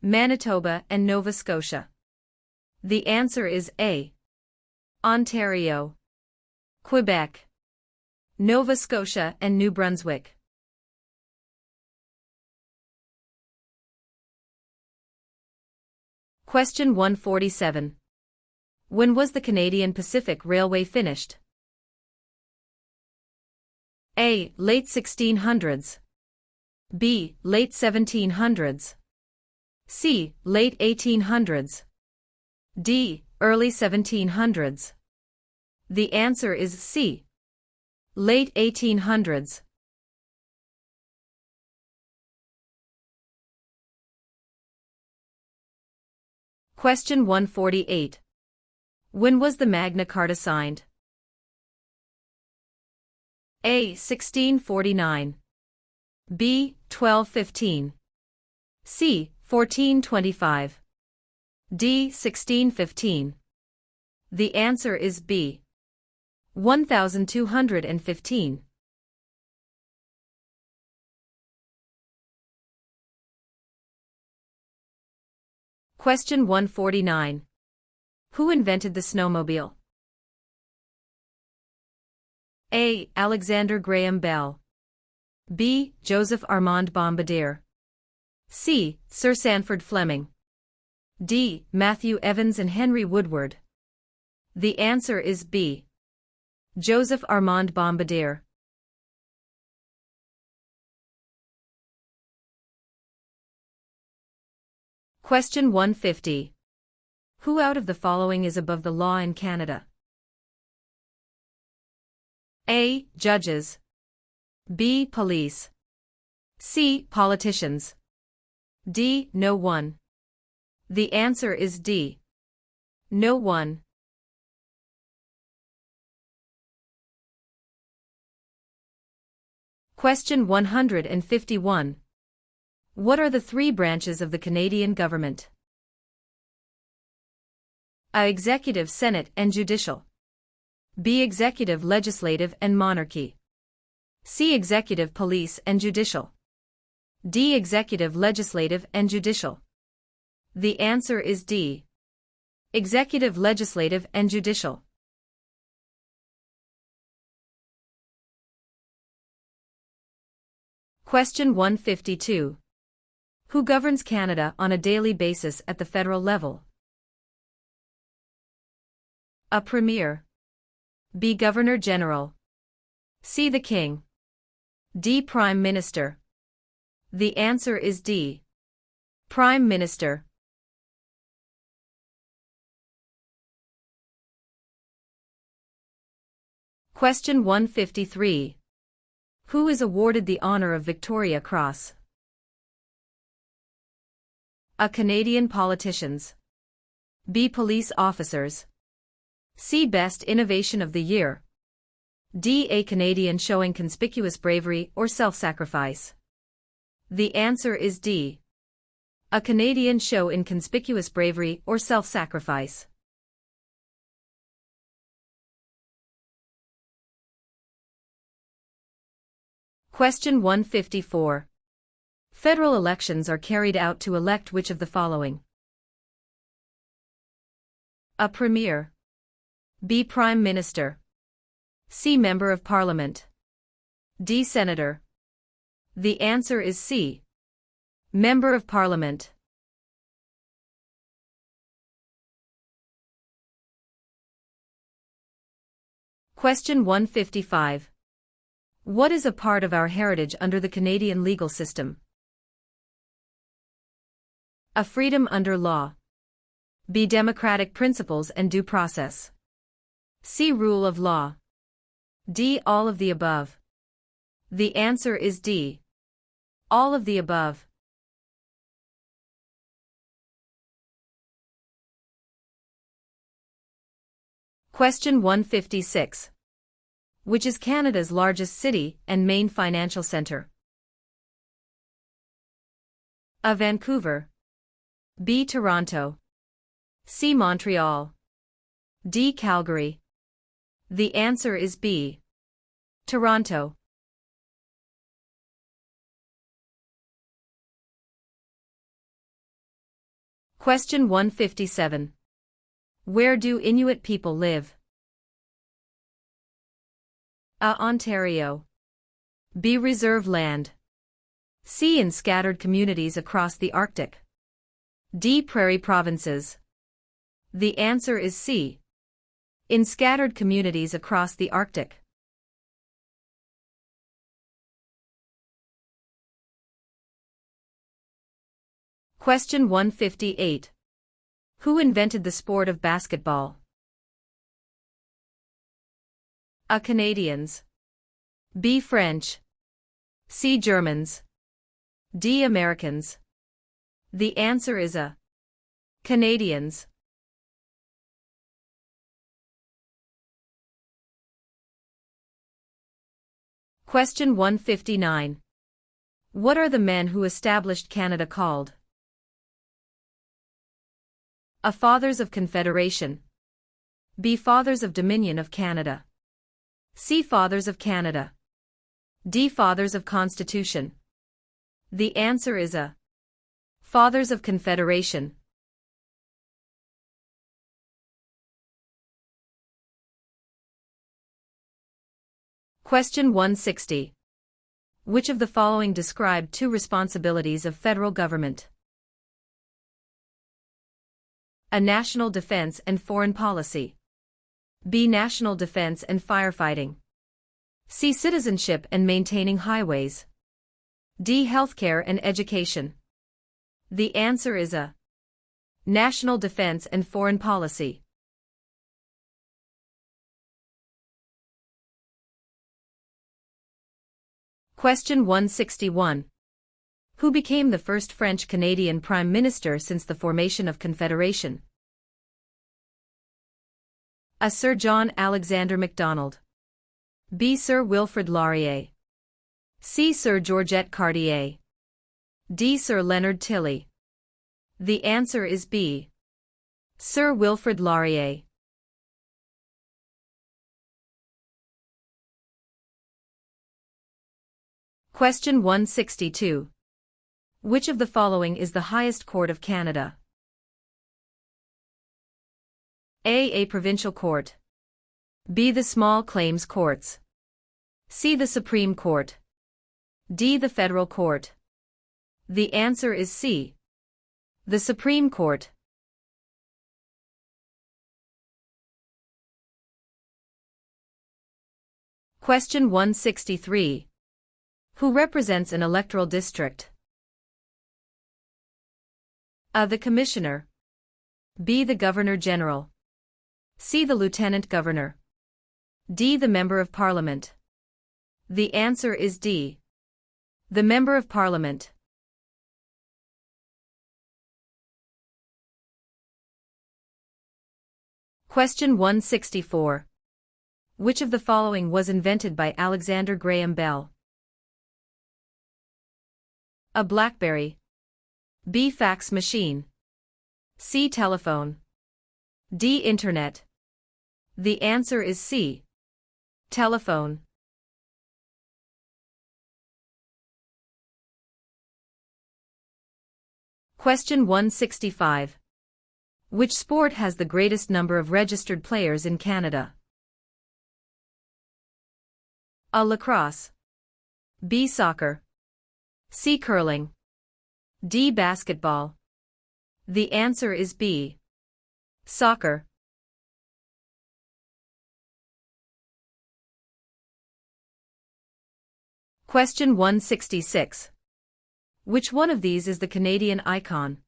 Manitoba and Nova Scotia. The answer is A. Ontario. Quebec. Nova Scotia and New Brunswick. Question 147. When was the Canadian Pacific Railway finished? A. Late 1600s. B. Late 1700s. C. Late 1800s. D. Early 1700s. The answer is C. Late 1800s. Question 148. When was the Magna Carta signed? A. 1649. B. 1215. C. 1425. D. 1615. The answer is B. 1215. Question 149. Who invented the snowmobile? A. Alexander Graham Bell. B. Joseph Armand Bombardier. C. Sir Sanford Fleming. D. Matthew Evans and Henry Woodward. The answer is B. Joseph Armand Bombardier. Question 150. Who out of the following is above the law in Canada? A. Judges. B. Police. C. Politicians. D. No one. The answer is D. No one. Question 151. What are the three branches of the Canadian government? A. Executive, Senate, and Judicial. B. Executive, Legislative, and Monarchy. C. Executive, Police, and Judicial. D. Executive, Legislative, and Judicial. The answer is D. Executive, Legislative, and Judicial. Question 152. Who governs Canada on a daily basis at the federal level? A Premier. B. Governor General. C. The King. D. Prime Minister. The answer is D. Prime Minister. Question 153. Who is awarded the honor of Victoria Cross? A. Canadian politicians. B. Police officers. C. Best Innovation of the Year. D. A Canadian showing conspicuous bravery or self-sacrifice. The answer is D. A Canadian show in conspicuous bravery or self-sacrifice. Question 154. Federal elections are carried out to elect which of the following? A Premier. B. Prime Minister. C. Member of Parliament. D. Senator. The answer is C. Member of Parliament. Question 155. What is a part of our heritage under the Canadian legal system? A. Freedom under law. B. Democratic principles and due process. C. Rule of law. D. All of the above. The answer is D. All of the above. Question 156. Which is Canada's largest city and main financial centre? A. Vancouver. B. Toronto. C. Montreal. D. Calgary. The answer is B. Toronto. Question 157. Where do Inuit people live? A. Ontario. B. Reserve land. C. In scattered communities across the Arctic. D. Prairie provinces. The answer is C. In scattered communities across the Arctic. Question 158. Who invented the sport of basketball? A. Canadians. B. French. C. Germans. D. Americans. The answer is A. Canadians. Question 159. What are the men who established Canada called? A. Fathers of Confederation. B. Fathers of Dominion of Canada. C. Fathers of Canada. D. Fathers of Constitution. The answer is A. Fathers of Confederation. Question 160. Which of the following describe two responsibilities of federal government? A. National defense and foreign policy. B. National defense and firefighting. C. Citizenship and maintaining highways. D. Healthcare and education. The answer is A. National defense and foreign policy. Question 161. Who became the first French-Canadian Prime Minister since the formation of Confederation? A. Sir John Alexander Macdonald. B. Sir Wilfrid Laurier. C. Sir Georgette Cartier. D. Sir Leonard Tilley. The answer is B. Sir Wilfrid Laurier. Question 162. Which of the following is the highest court of Canada? A. Provincial Court. B. The Small Claims Courts. C. The Supreme Court. D. The Federal Court. The answer is C. The Supreme Court. Question 163. Who represents an electoral district? A. The Commissioner. B. The Governor General. C. The Lieutenant Governor. D. The Member of Parliament. The answer is D. The Member of Parliament. Question 164. Which of the following was invented by Alexander Graham Bell? A. BlackBerry. B. Fax machine. C. Telephone. D. Internet. The answer is C. Telephone. Question 165. Which sport has the greatest number of registered players in Canada? A. Lacrosse. B. Soccer. C. Curling. D. Basketball. The answer is B. Soccer. Question 166. Which one of these is the Canadian icon?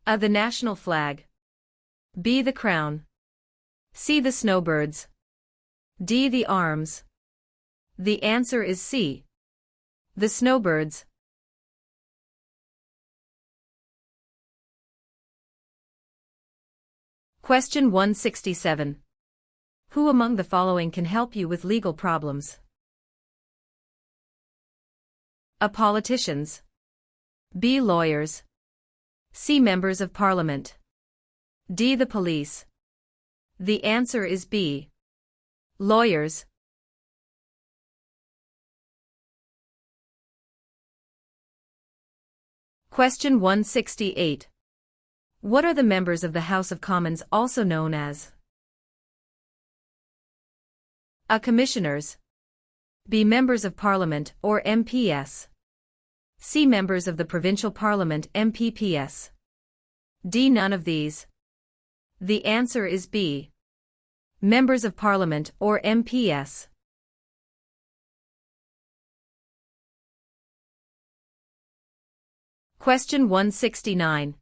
A. The national flag. B. The crown. C. The snowbirds. D. The arms. The answer is C. The snowbirds. Question 167. Who among the following can help you with legal problems? A. Politicians. B. Lawyers. C. Members of Parliament. D. The police. The answer is B. Lawyers. Question 168. What are the members of the House of Commons also known as? A. Commissioners. B. Members of Parliament or MPs. C. Members of the Provincial Parliament MPPS. D. None of these. The answer is B. Members of Parliament or MPs. Question 169.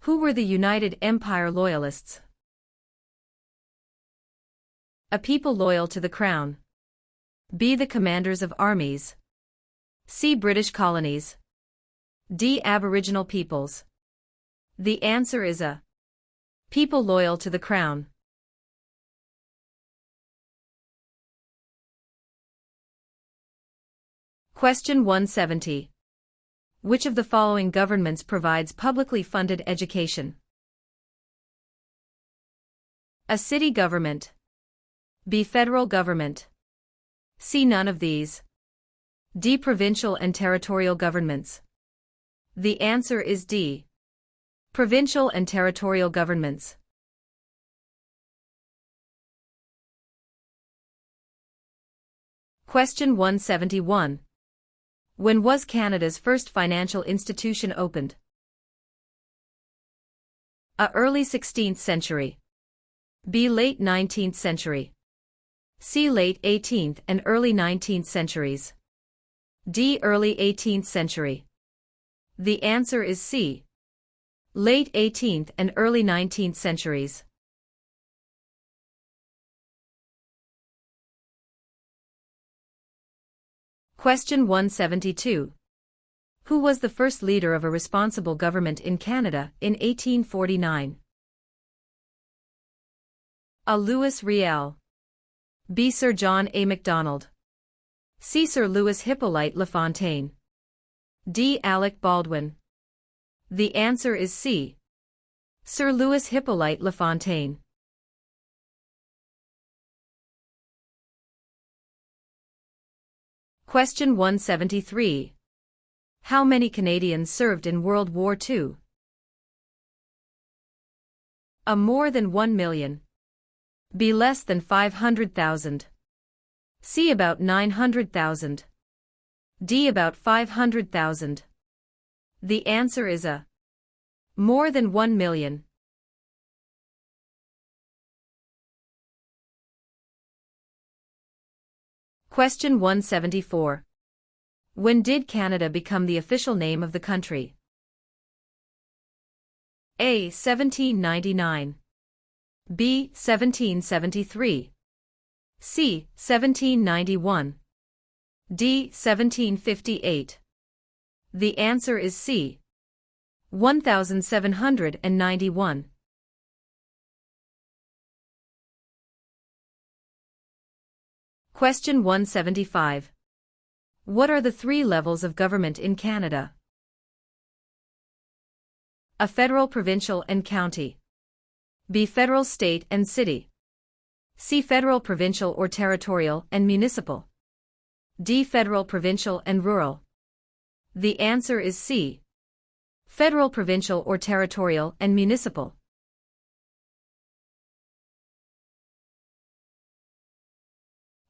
Who were the United Empire Loyalists? A. People loyal to the Crown. B. The commanders of armies. C. British colonies. D. Aboriginal peoples. The answer is A. People loyal to the Crown. Question 170. Which of the following governments provides publicly funded education? A. City government. B. Federal government. C. None of these. D. Provincial and territorial governments. The answer is D. Provincial and territorial governments. Question 171. When was Canada's first financial institution opened? A. Early 16th century. B. Late 19th century. C. Late 18th and early 19th centuries. D. Early 18th century. The answer is C. Late 18th and early 19th centuries. Question 172. Who was the first leader of a responsible government in Canada in 1849? A. Louis Riel. B. Sir John A. Macdonald. C. Sir Louis Hippolyte Lafontaine. D. Alec Baldwin. The answer is C. Sir Louis Hippolyte Lafontaine. Question 173. How many Canadians served in World War II? A. More than 1 million. B. Less than 500,000. C. About 900,000. D. About 500,000. The answer is A. More than 1 million. Question 174. When did Canada become the official name of the country? A. 1799. B. 1773. C. 1791. D. 1758. The answer is C. 1791. Question 175. What are the 3 levels of government in Canada? A. Federal, provincial, and county. B. Federal, state, and city. C. Federal, provincial or territorial, and municipal. D. Federal, provincial, and rural. The answer is C. Federal, provincial, or territorial, and municipal.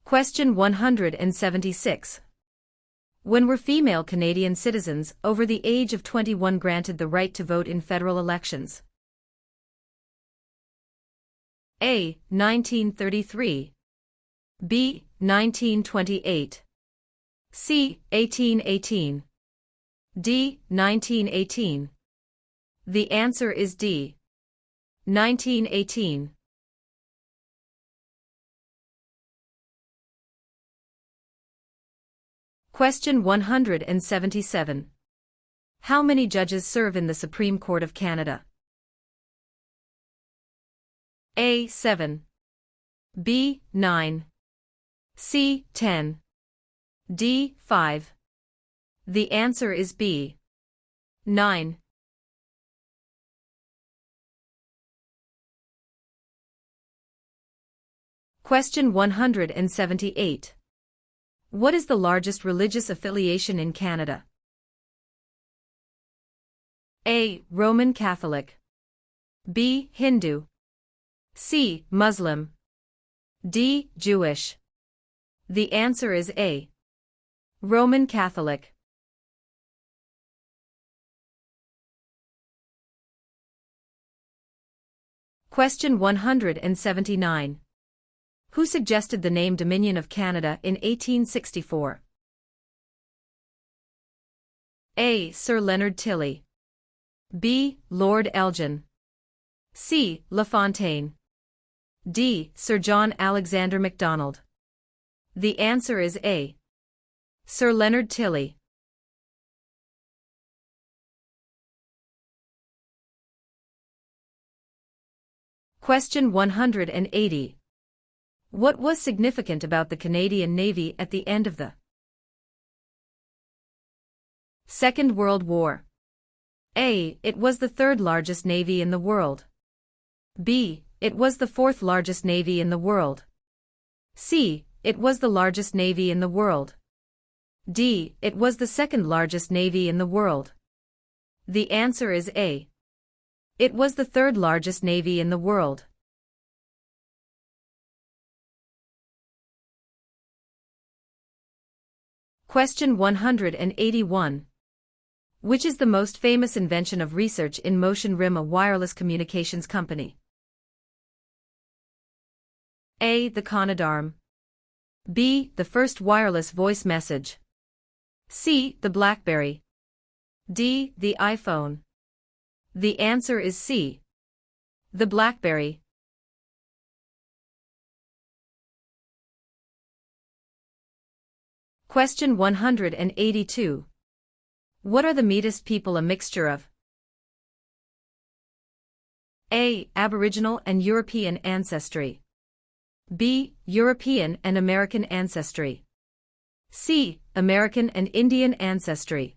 Question 176. When were female Canadian citizens over the age of 21 granted the right to vote in federal elections? A. 1933. B. 1928. C. 1818. D. 1918. The answer is D. 1918. Question 177. How many judges serve in the Supreme Court of Canada? A. 7. B. 9. C. 10. D. 5. The answer is B. 9. Question 178. What is the largest religious affiliation in Canada? A. Roman Catholic. B. Hindu. C. Muslim. D. Jewish. The answer is A. Roman Catholic. Question 179. Who suggested the name Dominion of Canada in 1864? A. Sir Leonard Tilley. B. Lord Elgin. C. LaFontaine. D. Sir John Alexander Macdonald. The answer is A. Sir Leonard Tilley. Question 180. What was significant about the Canadian Navy at the end of the Second World War? A. It was the 3rd largest navy in the world. B. It was the 4th largest navy in the world. C. It was the largest navy in the world. D. It was the 2nd largest navy in the world. The answer is A. It was the 3rd largest navy in the world. Question 181. Which is the most famous invention of research in motion? RIM, a wireless communications company. A. The Canadarm. B. The first wireless voice message. C. The BlackBerry. D. The iPhone. The answer is C. The BlackBerry. Question 182. What are the Métis people a mixture of? A. Aboriginal and European ancestry. B. European and American ancestry. C. American and Indian ancestry.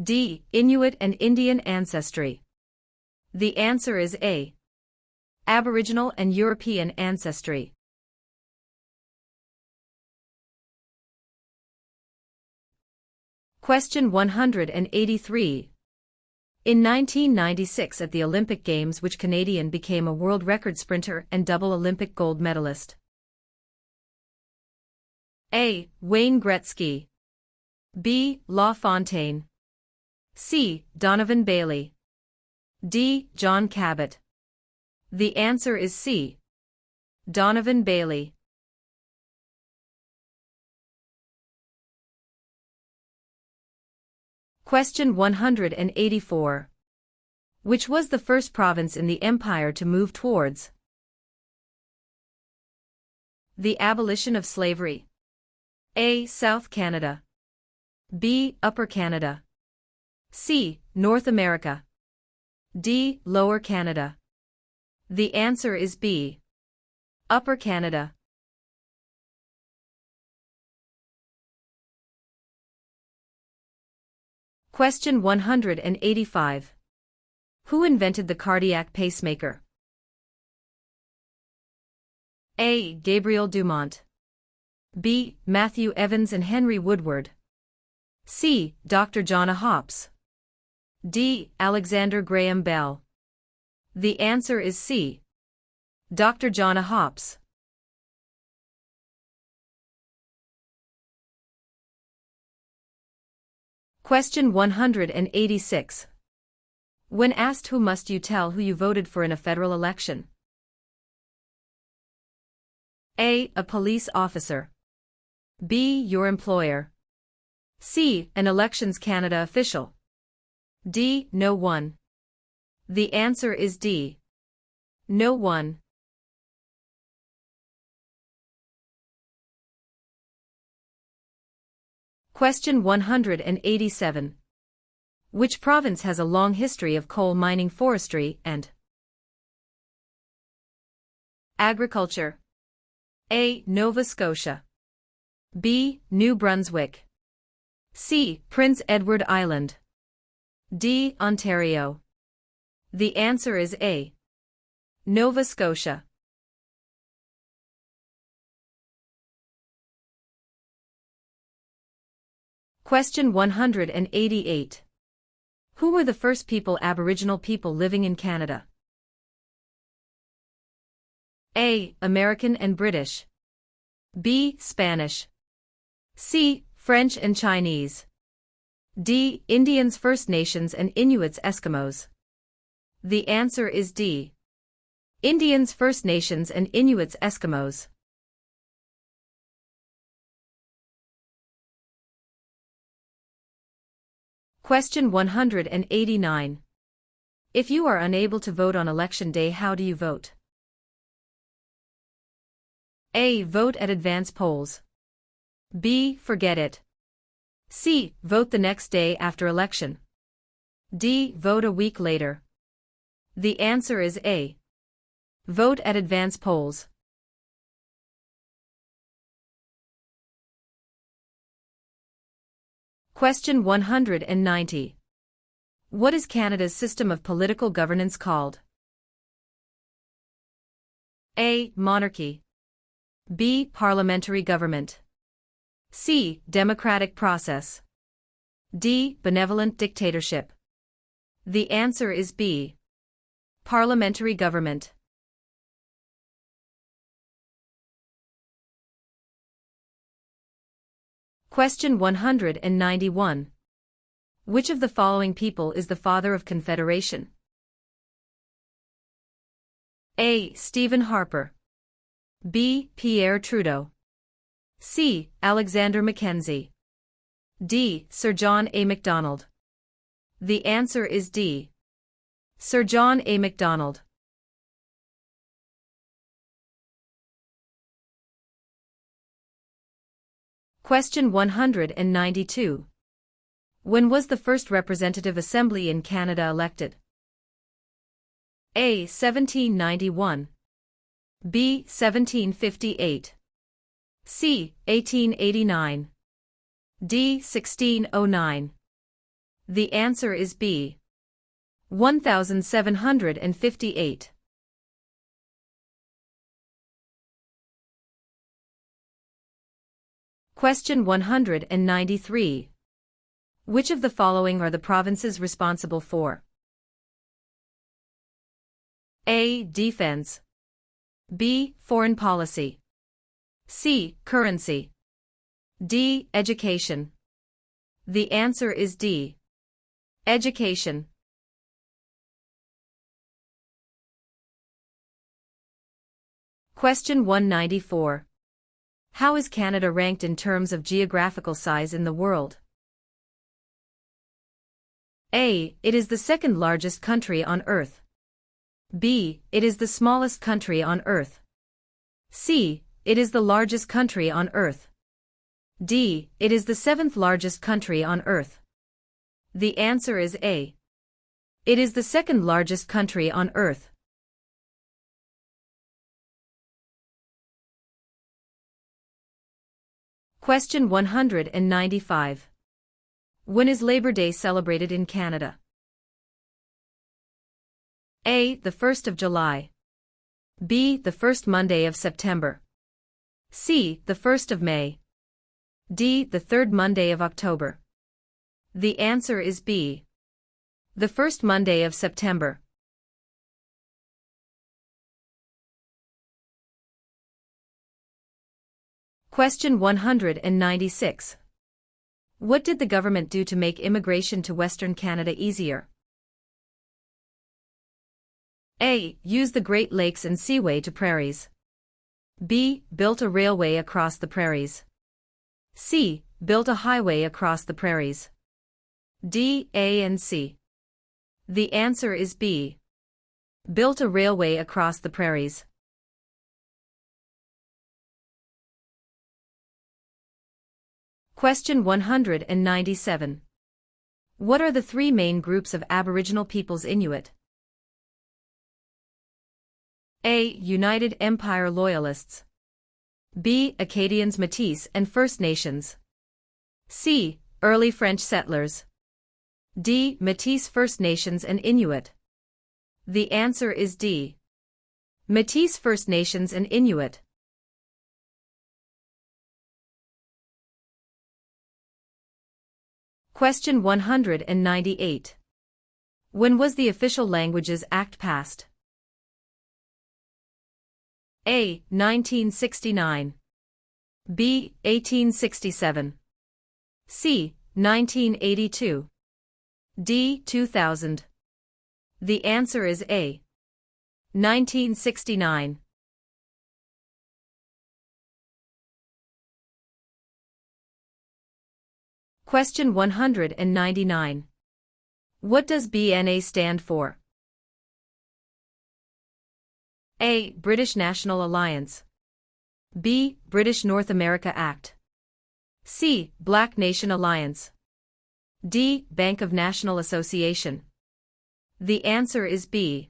D. Inuit and Indian ancestry. The answer is A. Aboriginal and European ancestry. Question 183. In 1996 at the Olympic Games, which Canadian became a world record sprinter and double Olympic gold medalist? A. Wayne Gretzky. B. LaFontaine. C. Donovan Bailey. D. John Cabot. The answer is C. Donovan Bailey. Question 184. Which was the first province in the empire to move towards the abolition of slavery? A. South Canada. B. Upper Canada. C. North America. D. Lower Canada. The answer is B. Upper Canada. Question 185. Who invented the cardiac pacemaker? A. Gabriel Dumont. B. Matthew Evans and Henry Woodward. C. Dr. John Hops. D. Alexander Graham Bell. The answer is C. Dr. John Hops. Question 186. When asked who must you tell who you voted for in a federal election? A. A police officer. B. Your employer. C. An Elections Canada official. D. No one. The answer is D. No one. Question 187. Which province has a long history of coal mining, forestry, and agriculture? A. Nova Scotia. B. New Brunswick. C. Prince Edward Island. D. Ontario. The answer is A. Nova Scotia. Question 188. Who were the first Aboriginal people living in Canada? A. American and British. B. Spanish. C. French and Chinese. D. Indians, First Nations and Inuits, Eskimos. The answer is D. Indians, First Nations and Inuits, Eskimos. Question 189. If you are unable to vote on election day, how do you vote? A. Vote at advance polls. B. Forget it. C. Vote the next day after election. D. Vote a week later. The answer is A. Vote at advance polls. Question 190. What is Canada's system of political governance called? A. Monarchy. B. Parliamentary government. C. Democratic process. D. Benevolent dictatorship. The answer is B. Parliamentary government. Question 191. Which of the following people is the father of Confederation? A. Stephen Harper. B. Pierre Trudeau. C. Alexander Mackenzie. D. Sir John A. Macdonald. The answer is D. Sir John A. Macdonald. Question 192. When was the first Representative Assembly in Canada elected? A. 1791. B. 1758. C. 1889. D. 1609. The answer is B. 1758. Question 193. Which of the following are the provinces responsible for A. Defense. B. Foreign policy. C. Currency. D. Education. The answer is D. Education. Question 194. How is Canada ranked in terms of geographical size in the world? A. It is the second largest country on Earth. B. It is the smallest country on Earth. C. It is the largest country on Earth. D. It is the seventh largest country on Earth. The answer is A. It is the second largest country on Earth. Question 195. When is Labor Day celebrated in Canada? A. The 1st of July. B. The first Monday of September. C. The 1st of May. D. The third Monday of October. The answer is B. The first Monday of September. Question 196. What did the government do to make immigration to Western Canada easier? A. Use the Great Lakes and Seaway to prairies. B. Built a railway across the prairies. C. Built a highway across the prairies. D. A and C. The answer is B. Built a railway across the prairies. Question 197. What are the three main groups of Aboriginal peoples Inuit? A. United Empire Loyalists. B. Acadians, Métis and First Nations. C. Early French settlers. D. Métis, First Nations and Inuit. The answer is D. Métis, First Nations and Inuit. Question 198. When was the Official Languages Act passed? A. 1969. B. 1867. C. 1982. D. 2000. The answer is A. 1969. Question 199. What does BNA stand for? A. British National Alliance. B. British North America Act. C. Black Nation Alliance. D. Bank of National Association. The answer is B.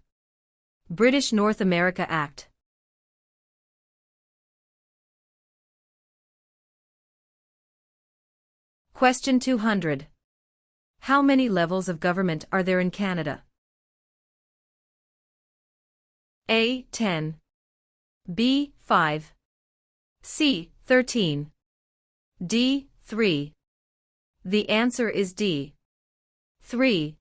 British North America Act. Question 200. How many levels of government are there in Canada? A. 10. B. 5. C. 13. D. 3. The answer is D. 3.